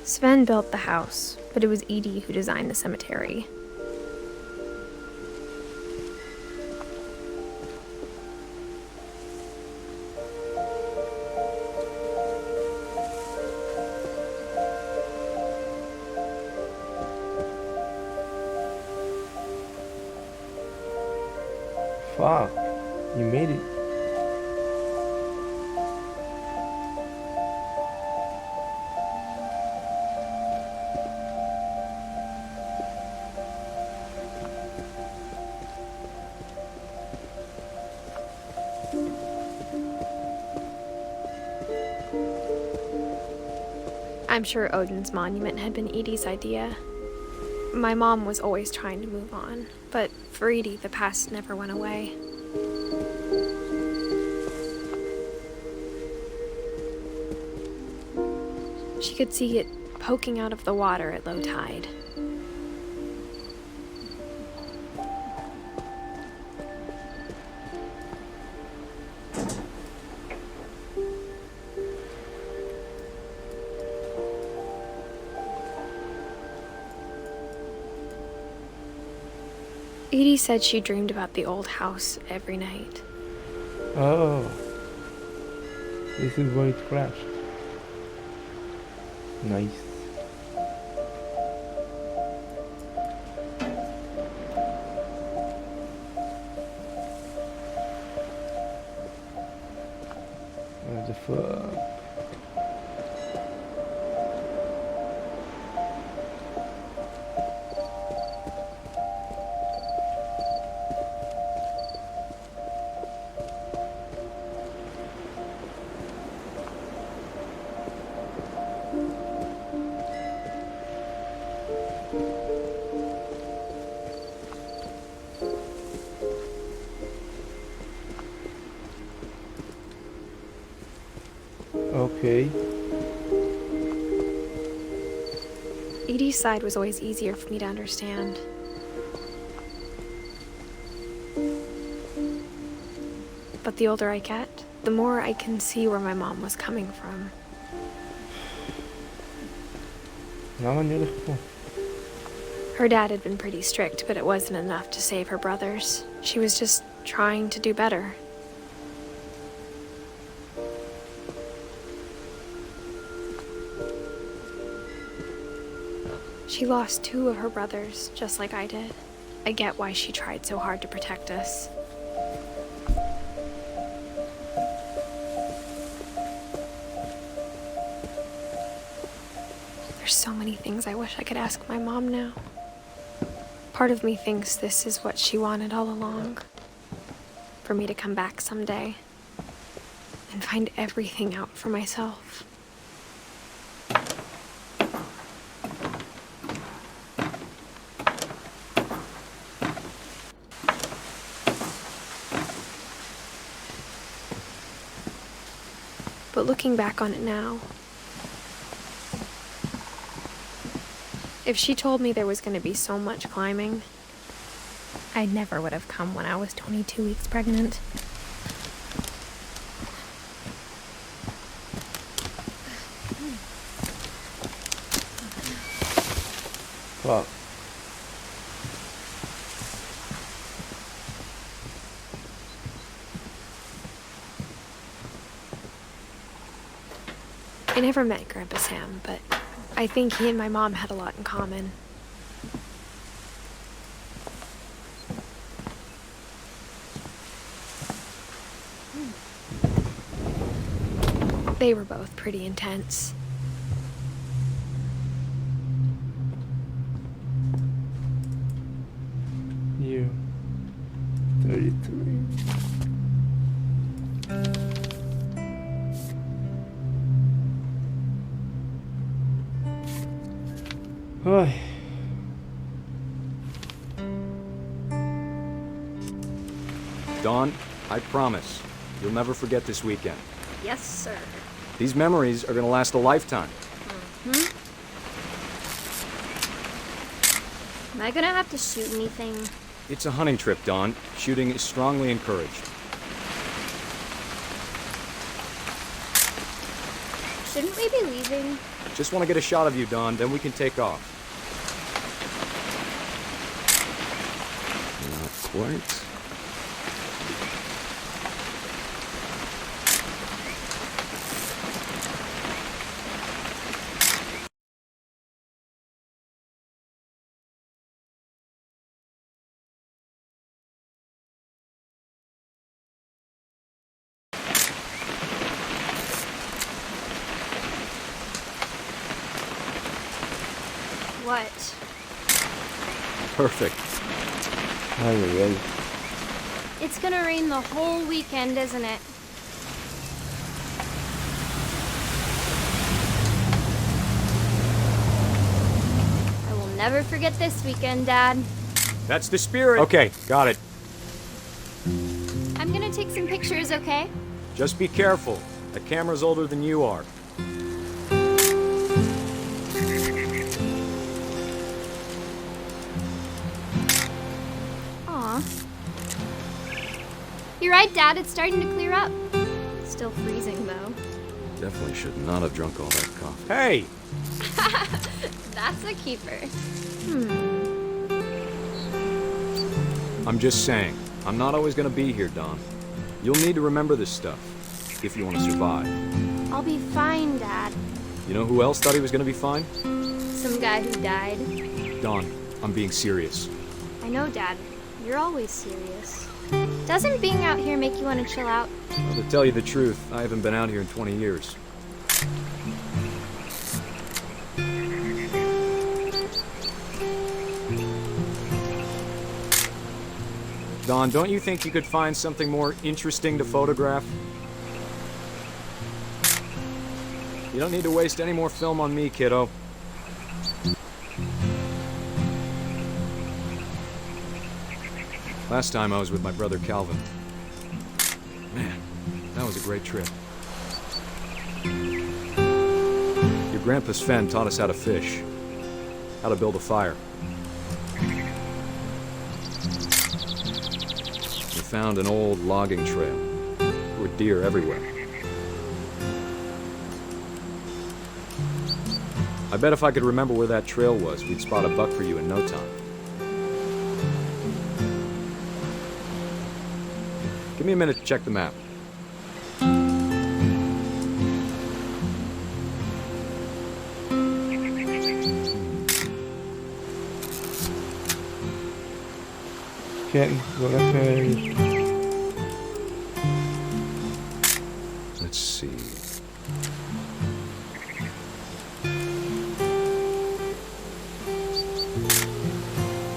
Sven built the house, but it was Edie who designed the cemetery. Fuck. You made it. I'm sure Odin's monument had been Edie's idea. My mom was always trying to move on, but for Edie, the past never went away. She could see it poking out of the water at low tide. Edie said she dreamed about the old house every night. Oh. This is where it crashed. Nice. What the fuck? Okay. Edie's side was always easier for me to understand. But the older I get, the more I can see where my mom was coming from. Her dad had been pretty strict, but it wasn't enough to save her brothers. She was just trying to do better. She lost 2 of her brothers, just like I did. I get why she tried so hard to protect us. There's so many things I wish I could ask my mom now. Part of me thinks this is what she wanted all along. For me to come back someday and find everything out for myself. But looking back on it now, if she told me there was going to be so much climbing, I never would have come when I was 22 weeks pregnant. Fuck. I never met Grandpa Sam, but I think he and my mom had a lot in common. They were both pretty intense. You. 33. Ay. Dawn, I promise, you'll never forget this weekend. Yes, sir. These memories are gonna last a lifetime. Am I gonna have to shoot anything? It's a hunting trip, Dawn. Shooting is strongly encouraged. Shouldn't we be leaving? Just want to get a shot of you, Dawn, then we can take off. Not quite. What? Perfect. Ay, ay, ay. It's gonna rain the whole weekend, isn't it? I will never forget this weekend, Dad. That's the spirit. Okay, got it. I'm gonna take some pictures, okay? Just be careful. The camera's older than you are. Aw. You're right, Dad. It's starting to clear up. Still freezing, though. Definitely should not have drunk all that coffee. Hey! That's a keeper. I'm just saying, I'm not always gonna be here, Don. You'll need to remember this stuff, if you want to survive. I'll be fine, Dad. You know who else thought he was gonna be fine? Some guy who died. Don, I'm being serious. I know, Dad. You're always serious. Doesn't being out here make you want to chill out? Well, to tell you the truth, I haven't been out here in 20 years. Don, don't you think you could find something more interesting to photograph? You don't need to waste any more film on me, kiddo. Last time I was with my brother Calvin. Man, that was a great trip. Your grandpa Sven taught us how to fish, how to build a fire. We found an old logging trail. There were deer everywhere. I bet if I could remember where that trail was, we'd spot a buck for you in no time. Give me a minute to check the map. Can't go that way. Let's see.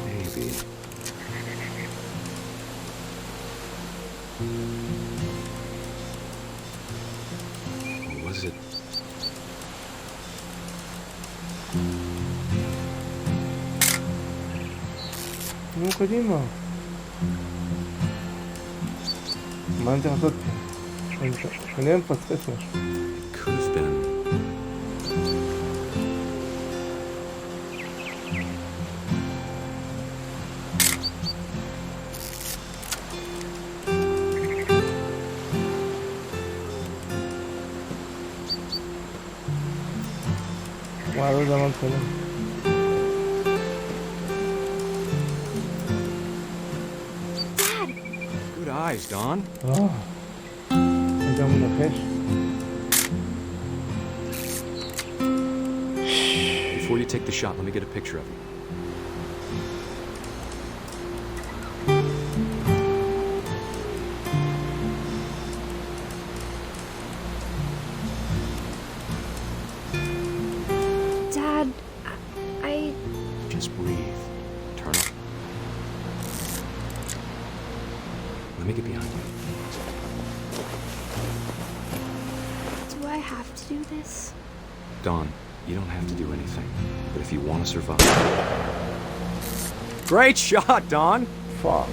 Maybe. Or was it? Ну-ка, Дима. ما انت حصلت خلينا نفسفها. Could have been. وعلى زمان سلام. Good eyes, Don. انت منفش. Before you take the shot, let me get a picture of you. Dad, I... Just breathe. Turn up. Let me get behind you. Do I have to do this? Don, you don't have to do anything. But if you want to survive... Great shot, Don! Fuck.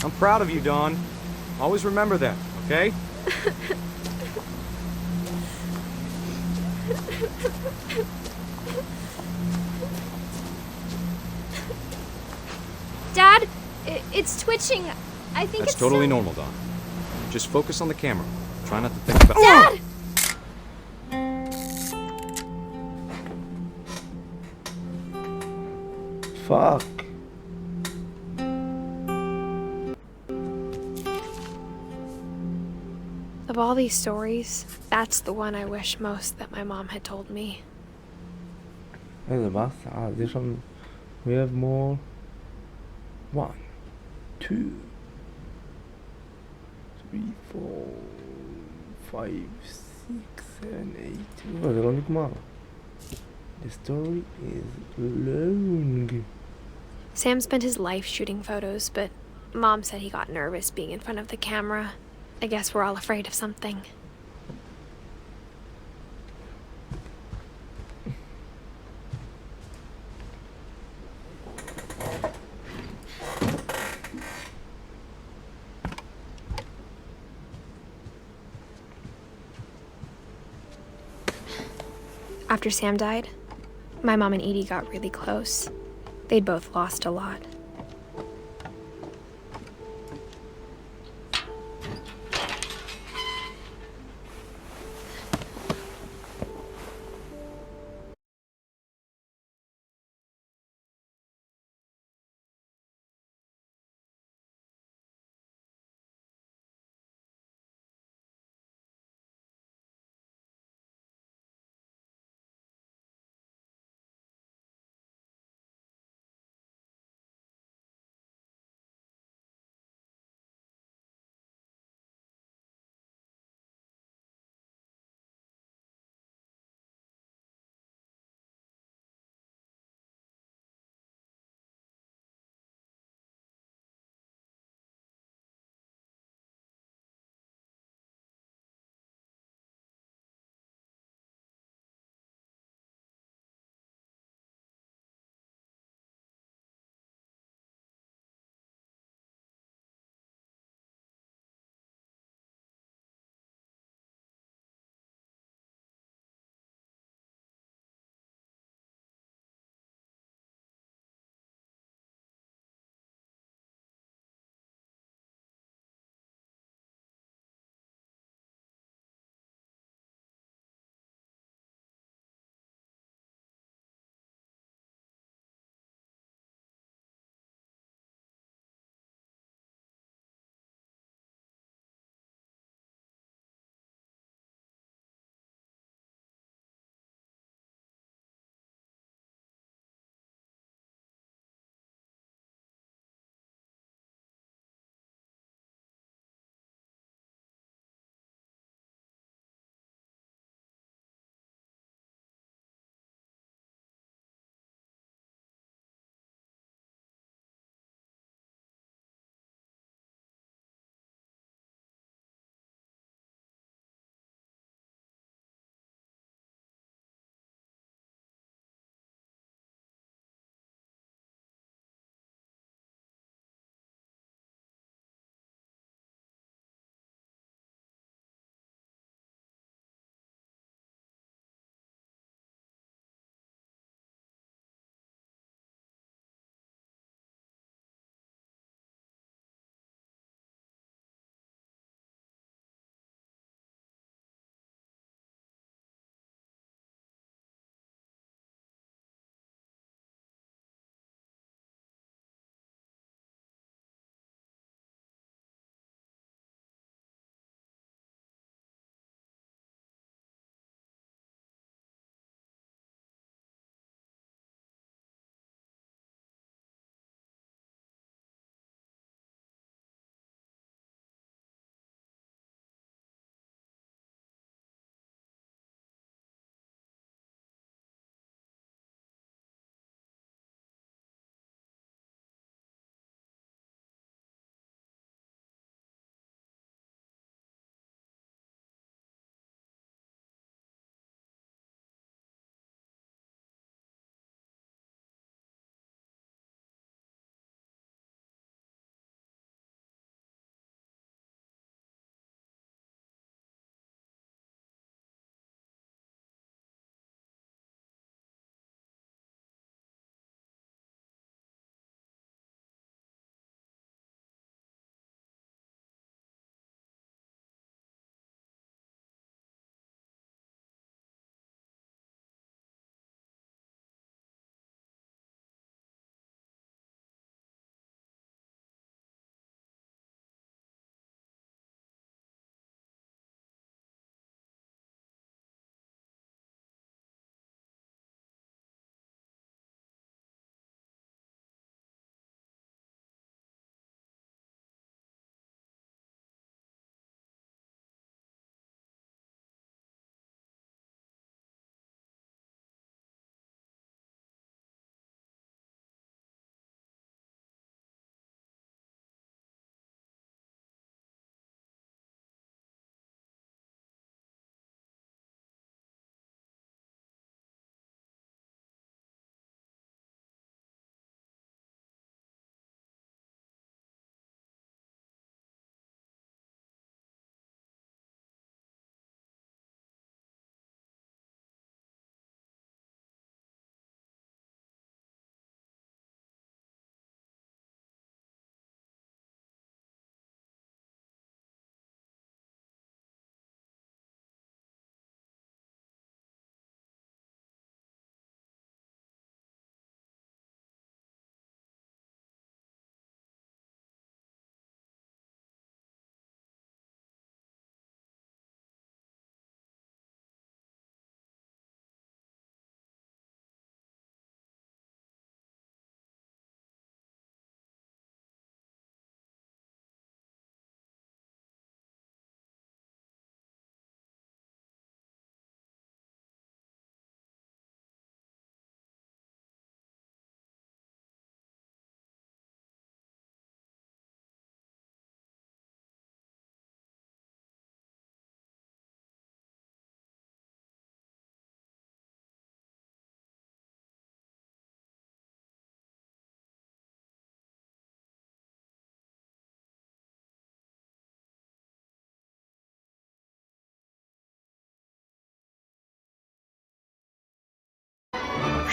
I'm proud of you, Don. Always remember that, okay? Dad, it's twitching. I think That's it's totally so... normal, Don. Just focus on the camera. Try not to think about... Dad! Fuck. Of all these stories, that's the one I wish most that my mom had told me. هذا بس عادي. We have more. 1, 2, 3, 4, 5, 6, 7, 8. Oh, they're only tomorrow. The story is long. Sam spent his life shooting photos, but Mom said he got nervous being in front of the camera. I guess we're all afraid of something. After Sam died, my mom and Edie got really close. They'd both lost a lot.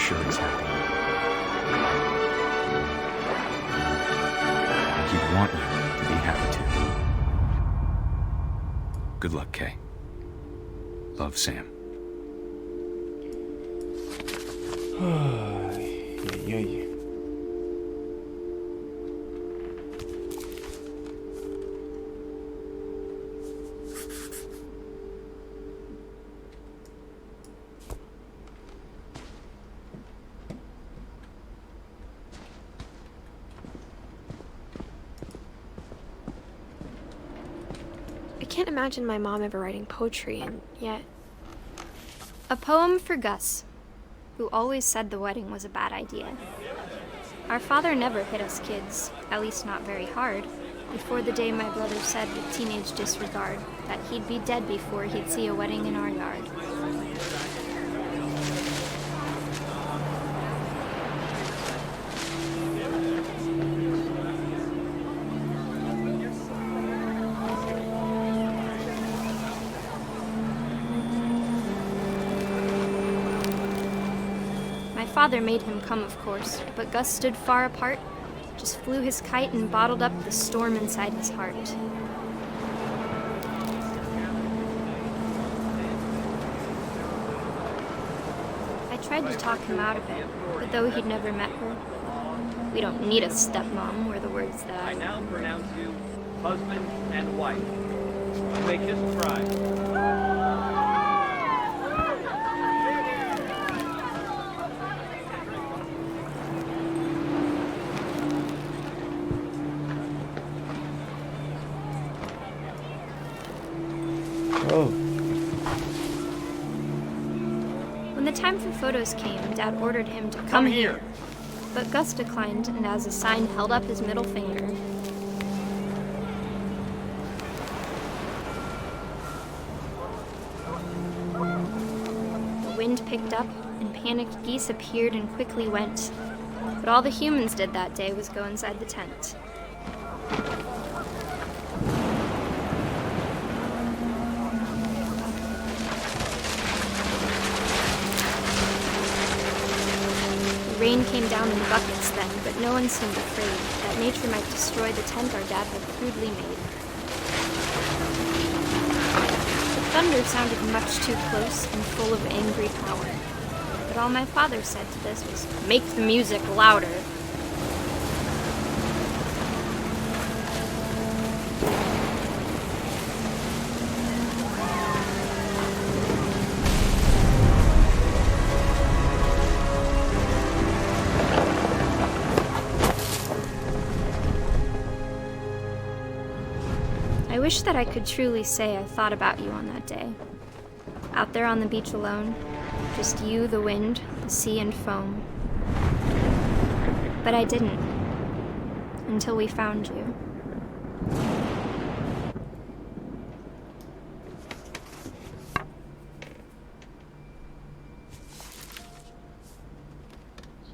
sure he's happy. He'd want you to be happy too. Good luck, Kay. Love, Sam. Ay, ay, ay. I can't imagine my mom ever writing poetry, and yet... A poem for Gus, who always said the wedding was a bad idea. Our father never hit us kids, at least not very hard, before the day my brother said with teenage disregard that he'd be dead before he'd see a wedding in our yard. Father made him come, of course, but Gus stood far apart, just flew his kite and bottled up the storm inside his heart. I tried to talk him out of it, but though he'd never met her, "We don't need a stepmom," were the words that I now pronounce you husband and wife. Make this try. Oh. When the time for photos came, Dad ordered him to come here. But Gus declined, and as a sign held up his middle finger. The wind picked up, and panicked geese appeared and quickly went. But all the humans did that day was go inside the tent. Rain came down in buckets then, but no one seemed afraid that nature might destroy the tent our dad had crudely made. The thunder sounded much too close and full of angry power, but all my father said to this was, "Make the music louder." I wish that I could truly say I thought about you on that day. Out there on the beach alone, just you, the wind, the sea, and foam. But I didn't, until we found you.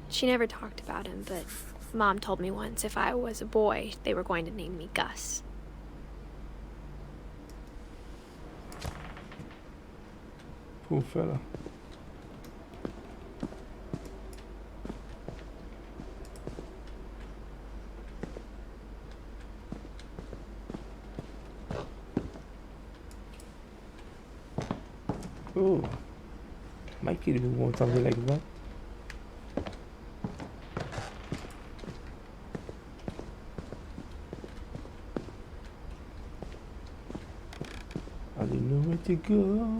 She never talked about him, but Mom told me once if I was a boy, they were going to name me Gus. Poor fella. Oh, my kid would want something like that. I don't know where to go.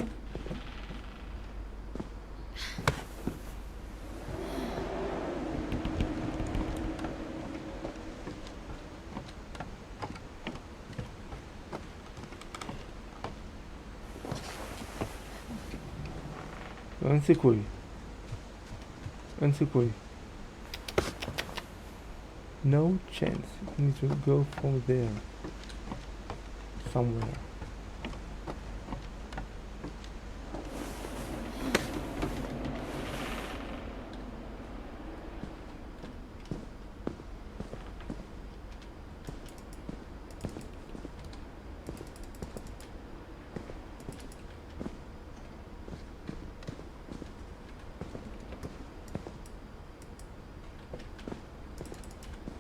C'est quoi? C'est quoi? No chance. We need to go from there. Somewhere.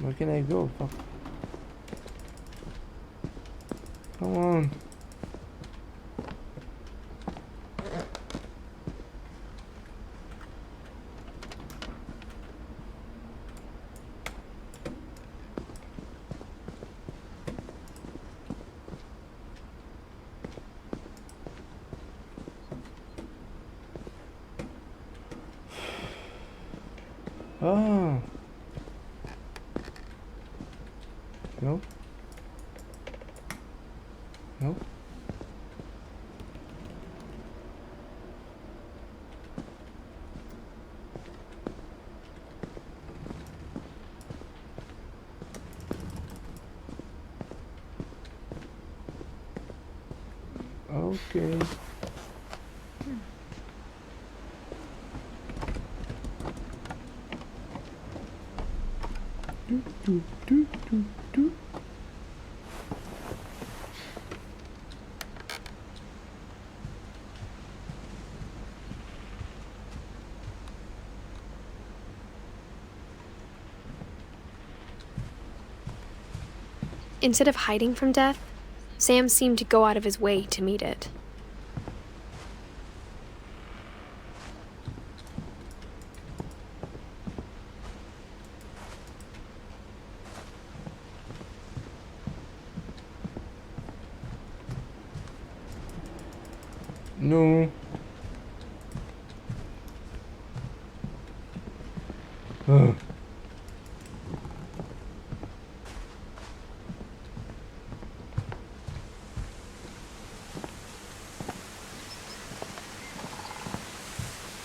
Where can I go? Fuck. Come on. Ah. No. No. Okay. Do, do, do, do. Instead of hiding from death, Sam seemed to go out of his way to meet it. No. Ugh.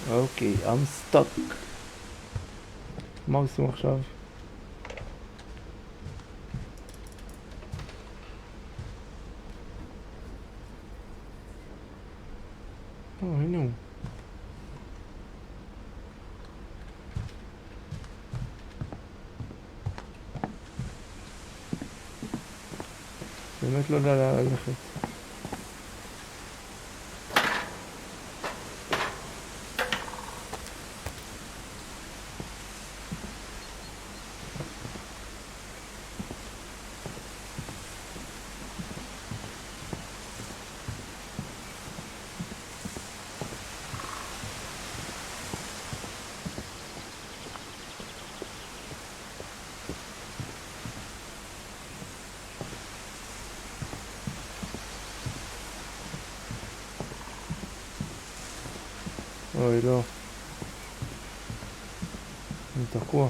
Okay, I'm stuck. מה עושים עכשיו? הנה הוא. באמת לא יודע ללכת. אוי לא, אני תקוע.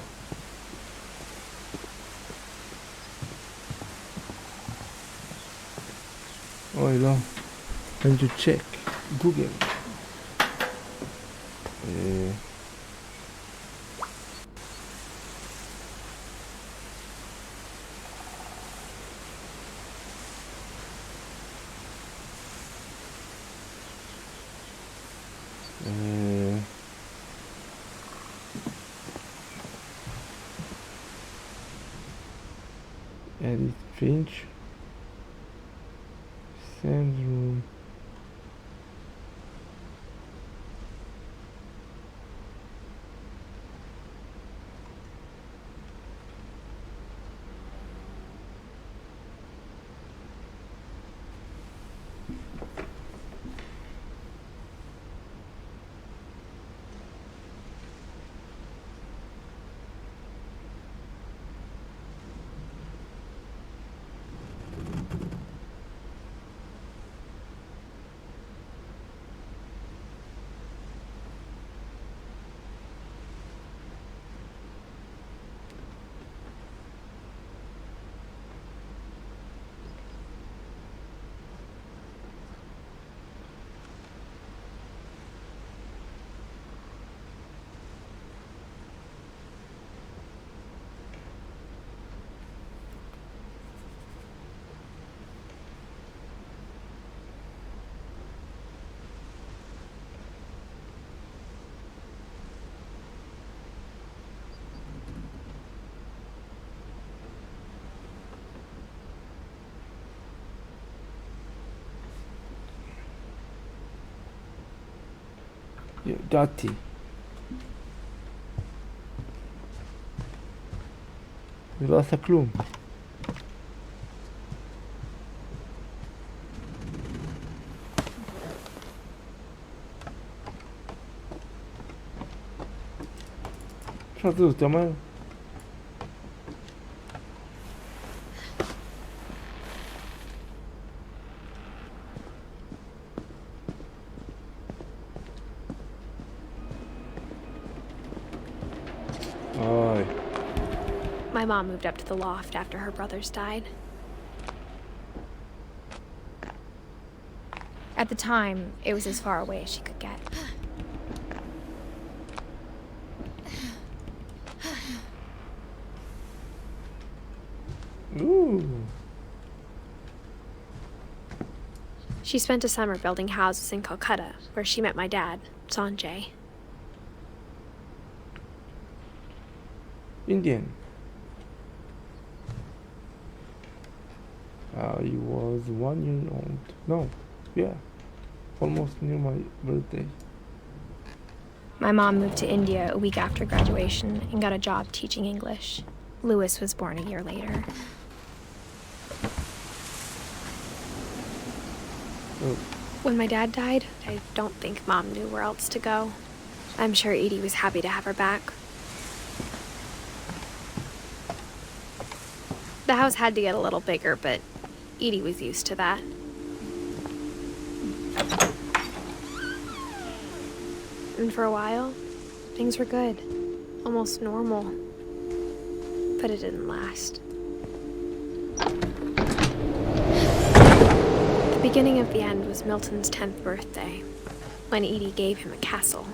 אוי לא, I need to check Google. Edith Finch, Sam's room. דעתי. זה לא עשה כלום. אפשר לזוז יותר מהר. My mom moved up to the loft after her brothers died. At the time, it was as far away as she could get. Ooh. She spent a summer building houses in Calcutta, where she met my dad, Sanjay. Indian. I was 1 year old. No, yeah, almost near my birthday. My mom moved to India a week after graduation and got a job teaching English. Louis was born a year later. Oh. When my dad died, I don't think Mom knew where else to go. I'm sure Edie was happy to have her back. The house had to get a little bigger, but Edie was used to that. And for a while, things were good. Almost normal. But it didn't last. The beginning of the end was Milton's 10th birthday, when Edie gave him a castle.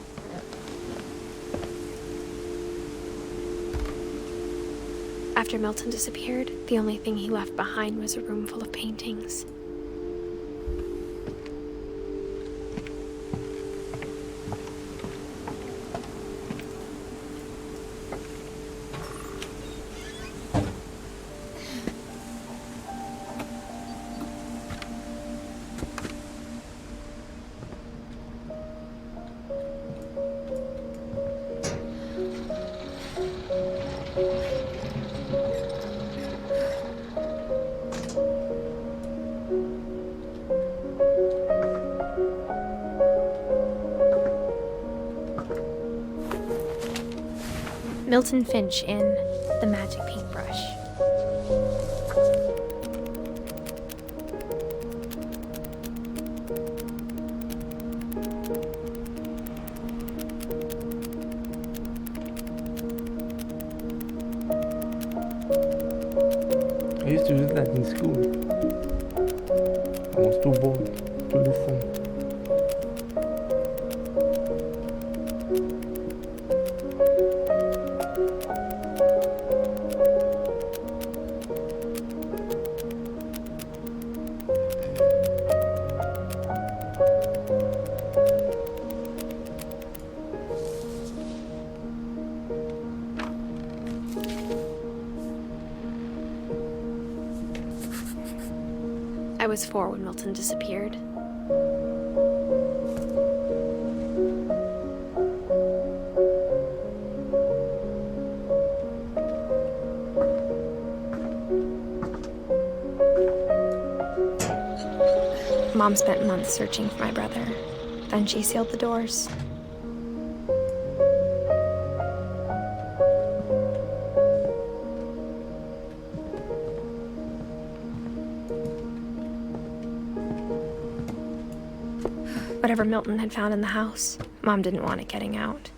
After Milton disappeared, the only thing he left behind was a room full of paintings. Milton Finch in The Magic Paintbrush. I used to do that in school. I was too bored to listen. I was 4 when Milton disappeared. Mom spent months searching for my brother. Then she sealed the doors. Whatever Milton had found in the house, Mom didn't want it getting out.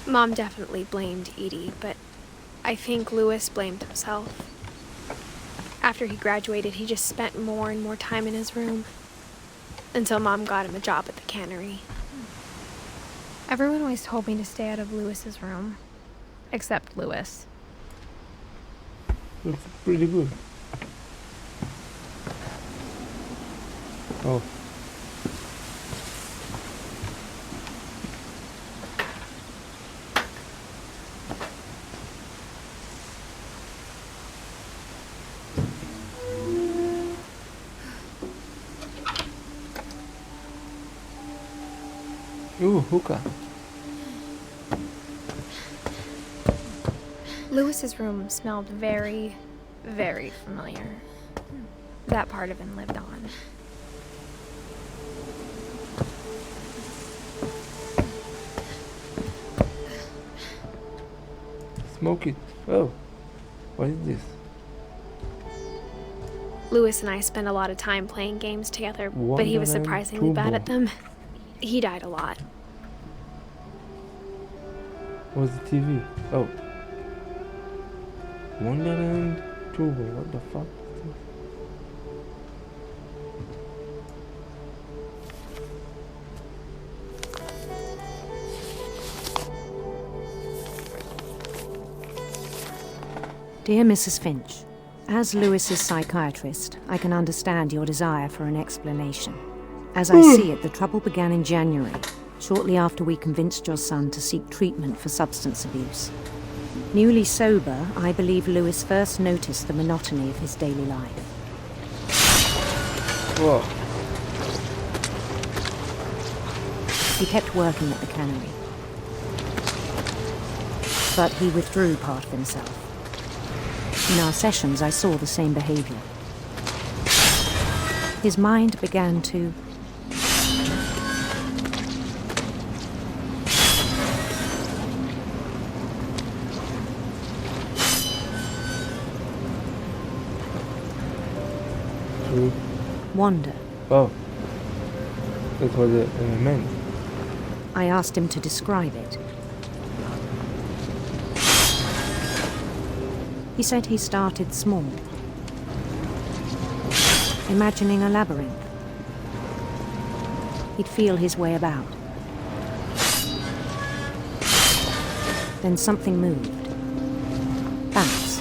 Mom definitely blamed Edie, but I think Louis blamed himself. After he graduated, he just spent more and more time in his room, until Mom got him a job at the cannery. Everyone always told me to stay out of Louis's room, except Louis. Looks pretty good. Oh. Ooh, hookah. Lewis's room smelled very, very familiar. That part of him lived on. Smoke it. Oh. What is this? Lewis and I spent a lot of time playing games together, but he was surprisingly bad at them. He died a lot. What's the TV? Oh. Wonderland Turbo. What the fuck is this? Dear Mrs. Finch, as Lewis's psychiatrist, I can understand your desire for an explanation. As I see it, the trouble began in January, shortly after we convinced your son to seek treatment for substance abuse. Newly sober, I believe Lewis first noticed the monotony of his daily life. Whoa. He kept working at the cannery, but he withdrew part of himself. In our sessions, I saw the same behavior. His mind began to wander. Oh. That's what it meant. I asked him to describe it. He said he started small, imagining a labyrinth. He'd feel his way about. Then something moved. Bats.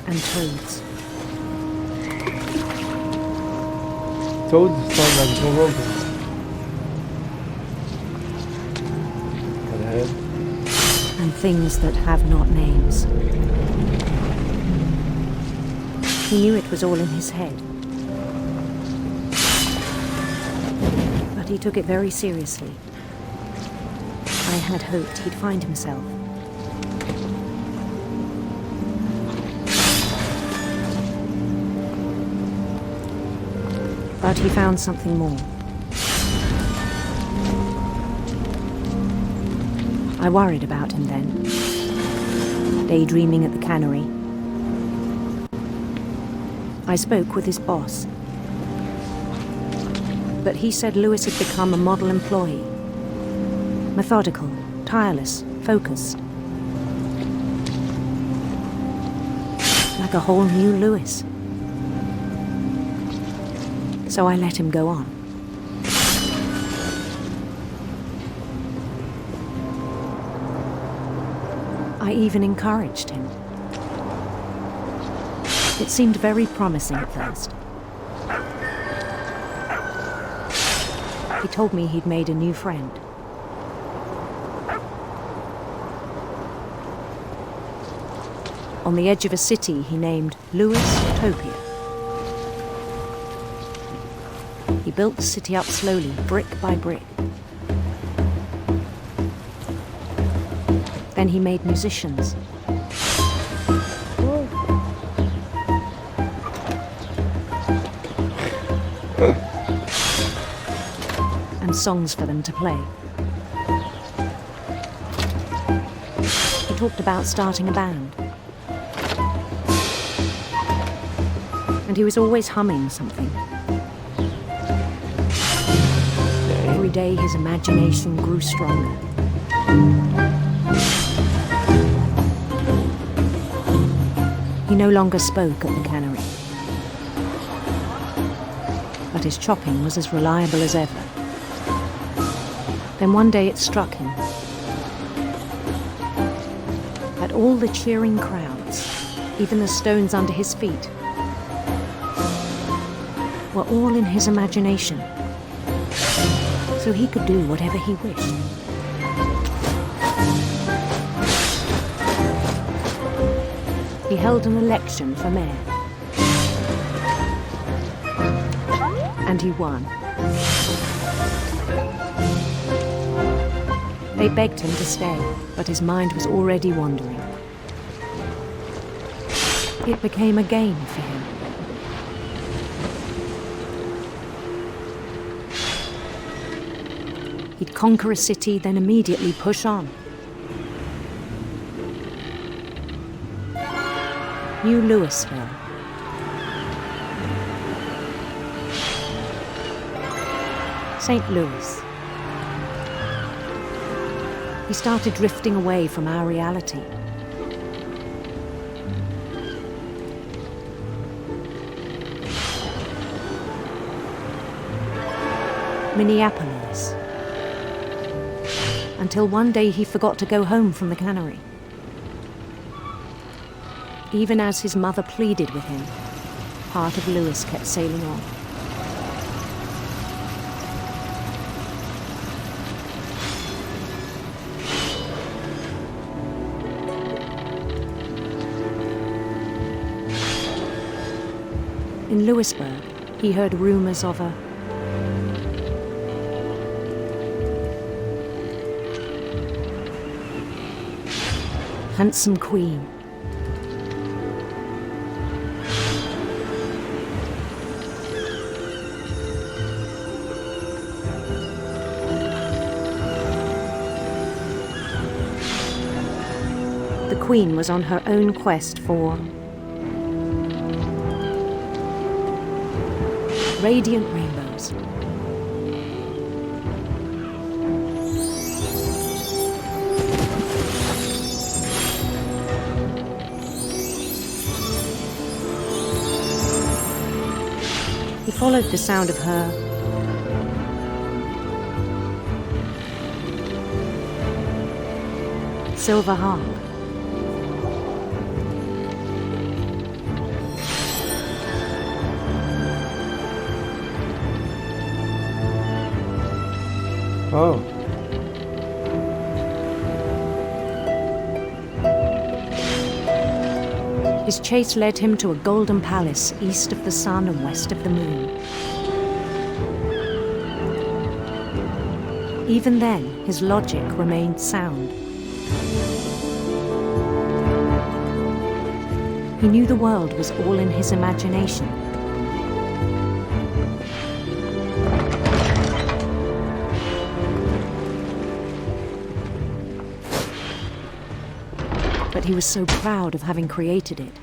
And toads. Toads sound like no robots. And things that have not names. He knew it was all in his head. But he took it very seriously. I had hoped he'd find himself. But he found something more. I worried about him then, daydreaming at the cannery. I spoke with his boss, but he said Lewis had become a model employee. Methodical, tireless, focused. Like a whole new Lewis. So I let him go on. I even encouraged him. It seemed very promising at first. He told me he'd made a new friend. On the edge of a city he named Lewis-topia. He built the city up slowly, brick by brick. Then he made musicians. And songs for them to play. He talked about starting a band. And he was always humming something. Every day his imagination grew stronger. He no longer spoke at the cannery. But his chopping was as reliable as ever. Then one day it struck him. But all the cheering crowds, even the stones under his feet, were all in his imagination, so he could do whatever he wished. He held an election for mayor, and he won. They begged him to stay, but his mind was already wandering. It became a game for him. He'd conquer a city, then immediately push on. New Louisville. St. Louis. He started drifting away from our reality. Minneapolis. Until one day he forgot to go home from the cannery. Even as his mother pleaded with him, part of Louis kept sailing on. In Louisburg, he heard rumors of a handsome queen. The queen was on her own quest for radiant rainbows. He followed the sound of her silver harp. Oh. His chase led him to a golden palace east of the sun and west of the moon. Even then, his logic remained sound. He knew the world was all in his imagination. But he was so proud of having created it.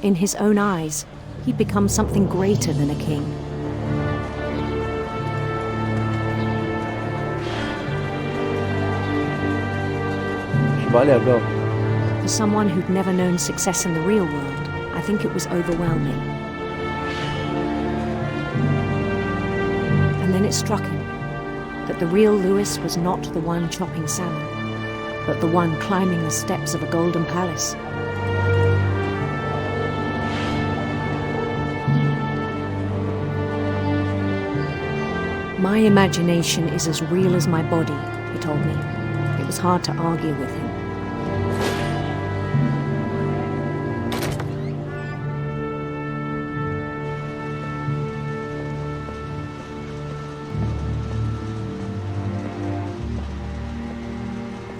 In his own eyes, he'd become something greater than a king. For someone who'd never known success in the real world, I think it was overwhelming. And then it struck him that the real Louis was not the one chopping salmon, but the one climbing the steps of a golden palace. My imagination is as real as my body, he told me. It was hard to argue with him.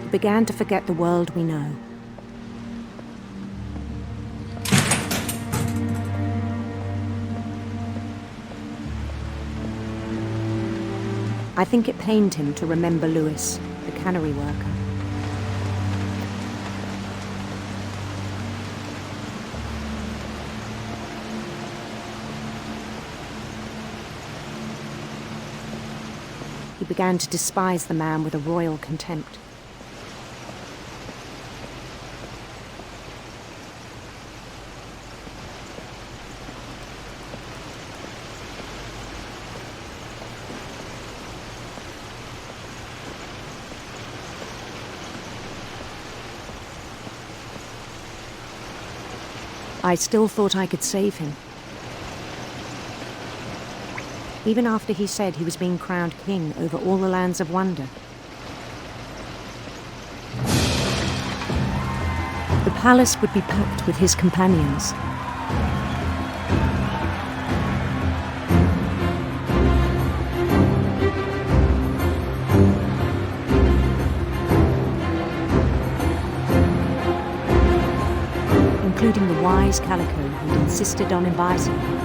We began to forget the world we know. I think it pained him to remember Louis, the cannery worker. He began to despise the man with a royal contempt. I still thought I could save him. Even after he said he was being crowned king over all the lands of wonder. The palace would be packed with his companions. Including the wise Calico who'd insisted on inviting him.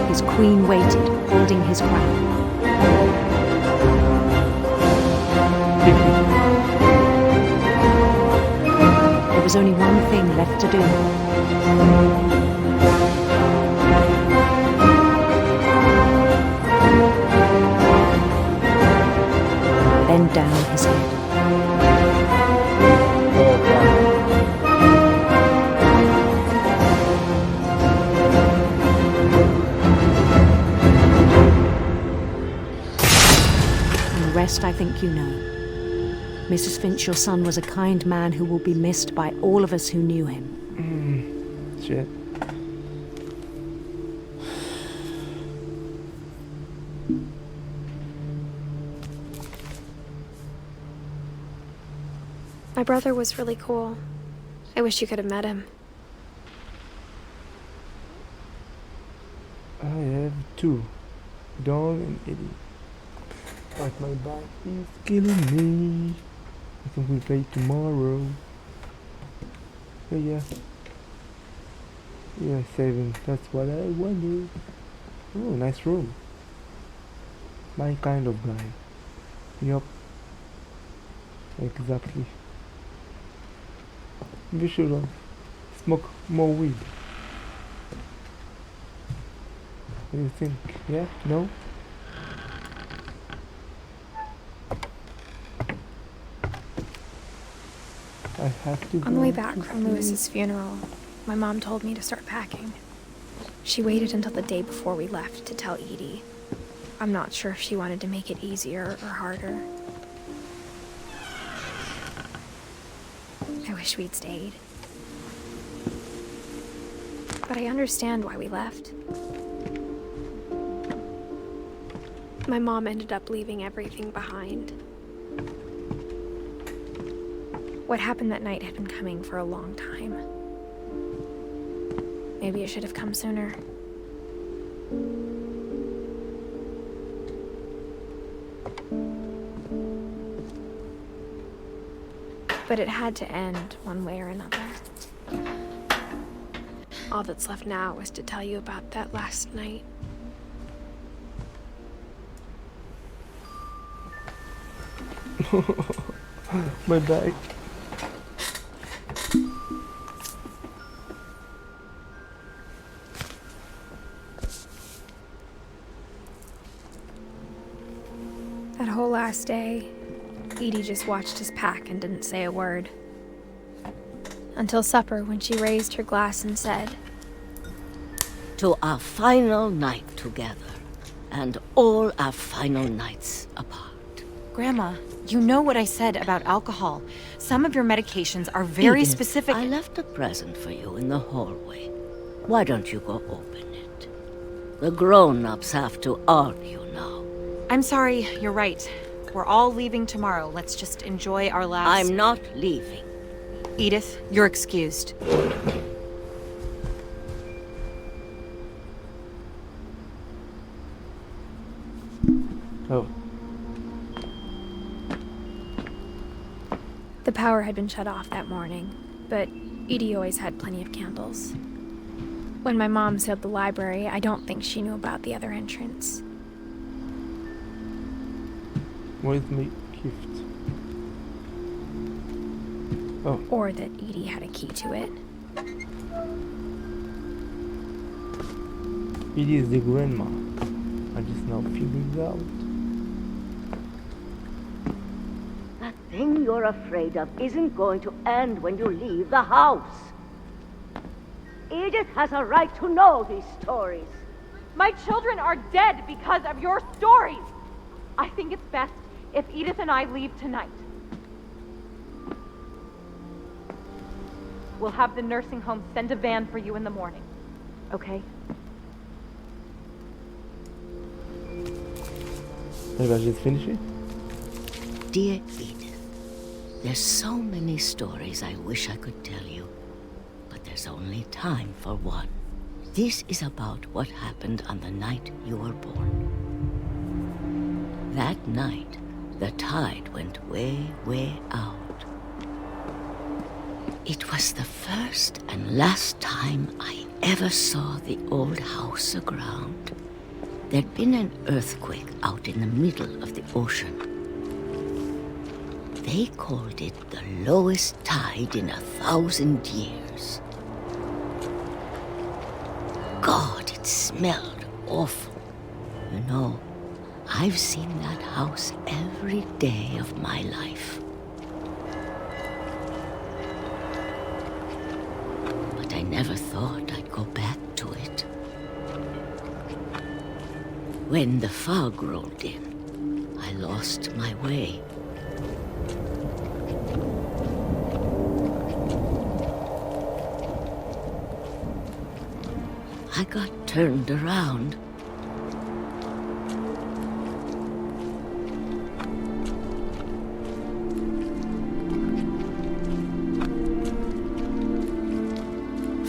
His queen waited, holding his crown. There was only one thing left to do. Bend down his head. And the rest I think you know. Mrs. Finch, your son was a kind man who will be missed by all of us who knew him. Shit. My brother was really cool. I wish you could have met him. I have two. Dawn and Eddie. But my back is killing me. I think we'll play tomorrow. Oh yeah. Yeah, saving. That's what I wanted. Oh, nice room. My kind of guy. Yup. Exactly. We should smoke more weed. What do you think? Yeah? No? I have to On the way back from Lewis's funeral, my mom told me to start packing. She waited until the day before we left to tell Edie. I'm not sure if she wanted to make it easier or harder. I wish we'd stayed. But I understand why we left. My mom ended up leaving everything behind. What happened that night had been coming for a long time. Maybe it should have come sooner. But it had to end one way or another. All that's left now is to tell you about that last night. My back. That whole last day, Edie just watched us pack and didn't say a word. Until supper, when she raised her glass and said, "To our final night together, and all our final nights apart." Grandma, you know what I said about alcohol. Some of your medications are very Edith, specific. I left a present for you in the hallway. Why don't you go open it? The grown-ups have to argue now. I'm sorry, you're right. We're all leaving tomorrow. Let's just enjoy our last... I'm not leaving. Edith, you're excused. Oh. The power had been shut off that morning, but Edie always had plenty of candles. When my mom sealed the library, I don't think she knew about the other entrance. Where's my gift? Oh. Or that Edie had a key to it. Edie is the grandma. I just now figured it out. That thing you're afraid of isn't going to end when you leave the house. Edith has a right to know these stories. My children are dead because of your stories. I think it's best if Edith and I leave tonight. We'll have the nursing home send a van for you in the morning. Okay? Maybe I should finish it? Dear Edith, there's so many stories I wish I could tell you, but there's only time for one. This is about what happened on the night you were born. That night, the tide went way, way out. It was the first and last time I ever saw the old house aground. There'd been an earthquake out in the middle of the ocean. They called it the lowest tide in 1,000 years. God, it smelled awful. You know, I've seen that house every day of my life. But I never thought I'd go back to it. When the fog rolled in, I lost my way. I got turned around.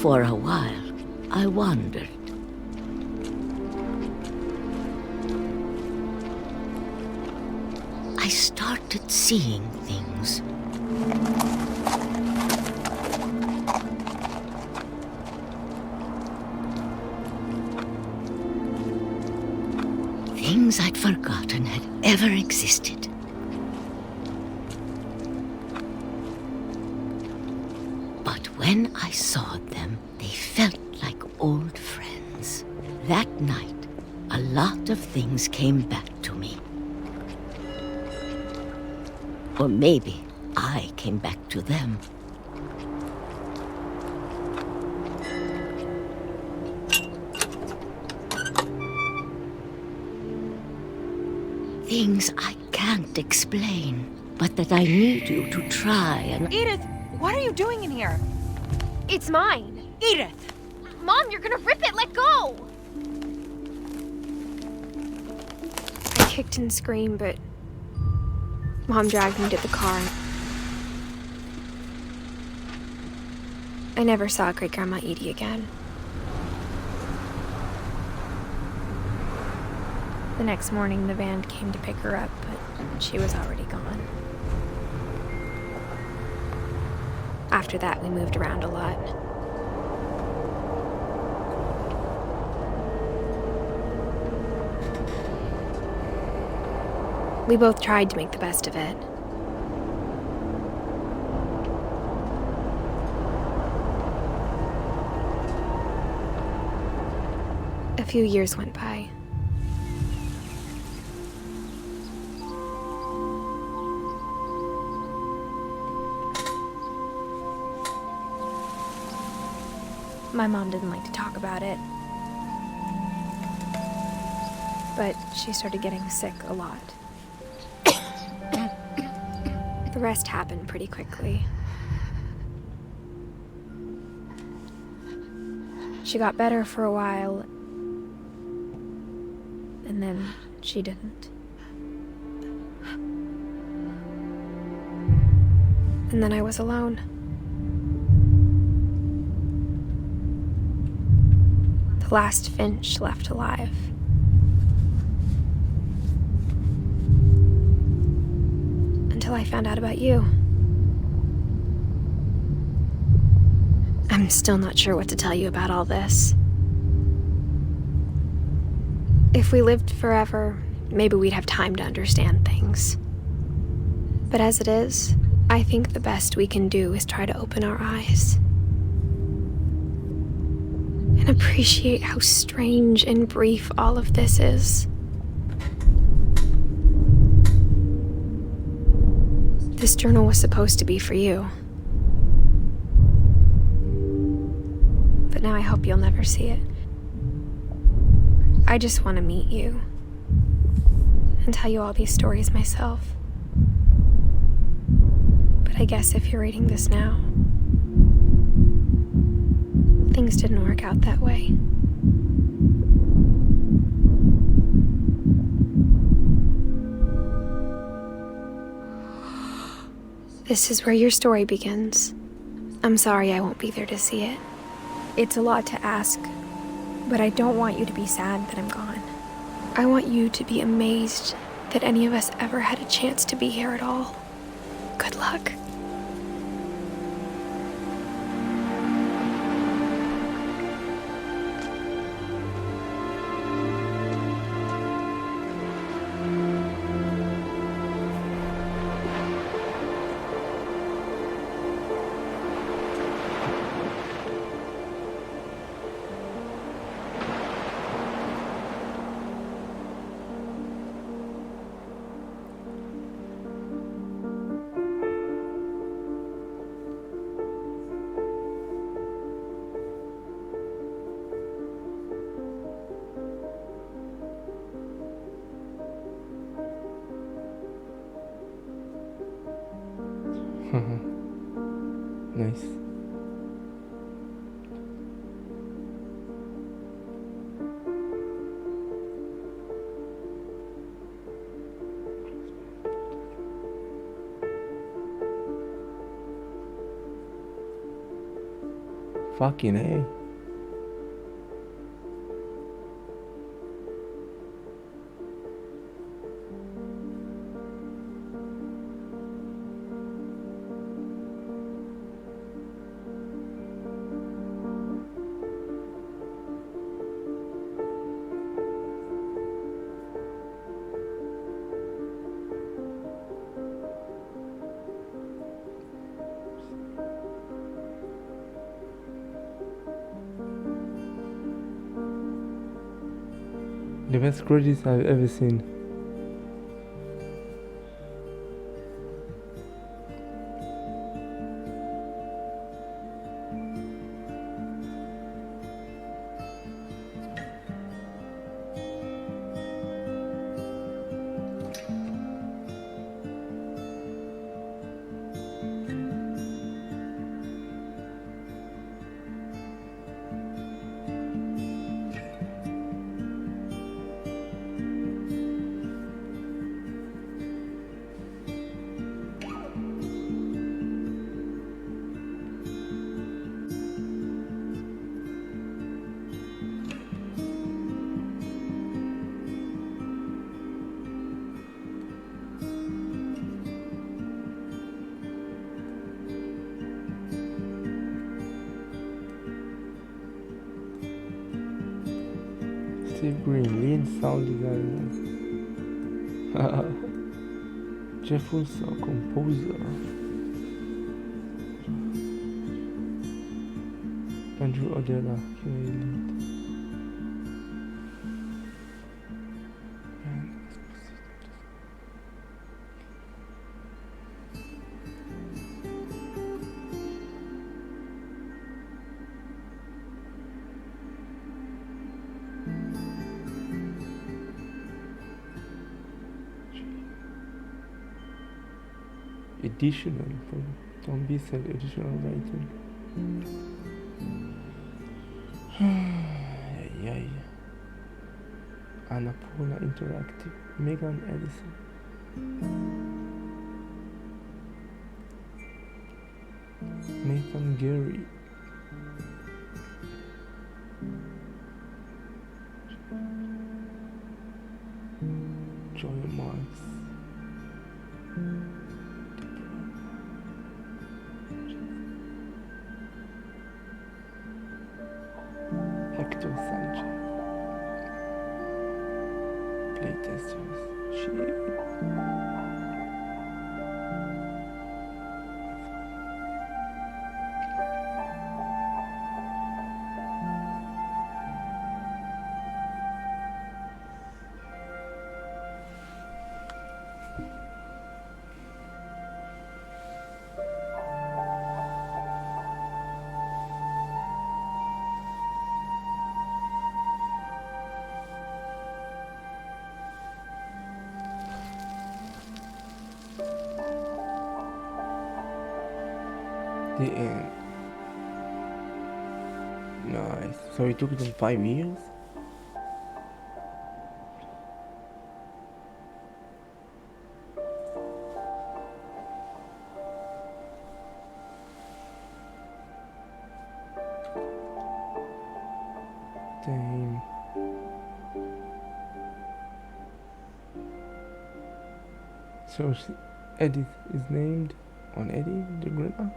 For a while, I wandered. I started seeing things. Things I'd forgotten had ever existed. But when I saw them, they felt like old friends. That night, a lot of things came back to me. Or maybe I came back to them. Things I can't explain, but that I need you to try and... Edith, what are you doing in here? It's mine. Edith! Mom, you're gonna rip it! Let go! I kicked and screamed, but Mom dragged me to the car. I never saw Great-Grandma Edie again. The next morning, the van came to pick her up, but she was already gone. After that, we moved around a lot. We both tried to make the best of it. A few years went by. My mom didn't like to talk about it, but she started getting sick a lot. The rest happened pretty quickly. She got better for a while, and then she didn't. And then I was alone. The last Finch left alive. Until I found out about you. I'm still not sure what to tell you about all this. If we lived forever, maybe we'd have time to understand things. But as it is, I think the best we can do is try to open our eyes. And appreciate how strange and brief all of this is. This journal was supposed to be for you. But now I hope you'll never see it. I just want to meet you and tell you all these stories myself. But I guess if you're reading this now, things didn't work out that way. This is where your story begins. I'm sorry I won't be there to see it. It's a lot to ask, but I don't want you to be sad that I'm gone. I want you to be amazed that any of us ever had a chance to be here at all. Good luck. Nice. Fucking A. The best credits I've ever seen. Steve Green, lead sound designer. Jeff Russo, composer. Andrew Odella, QA lead. Additional, don't be said additional writing. Yay. Annapurna Interactive, Megan Edison. Nathan Gary. Joy Marks. Hector Sanchez. Playtesters. The end. Nice. So it took them 5 years? Damn. So Edith is named on Eddie the grandma?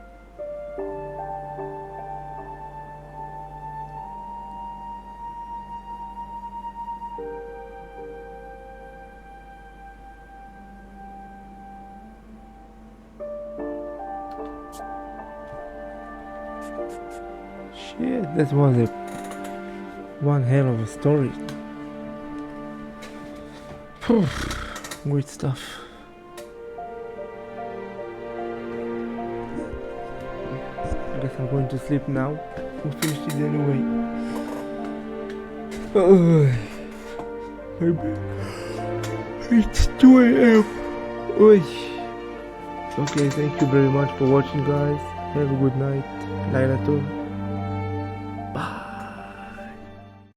Shit, that was one hell of a story. Great stuff. I guess I'm going to sleep now. We finished it anyway. It's 2 AM. Okay, thank you very much for watching, guys. Have a good night. Laila too.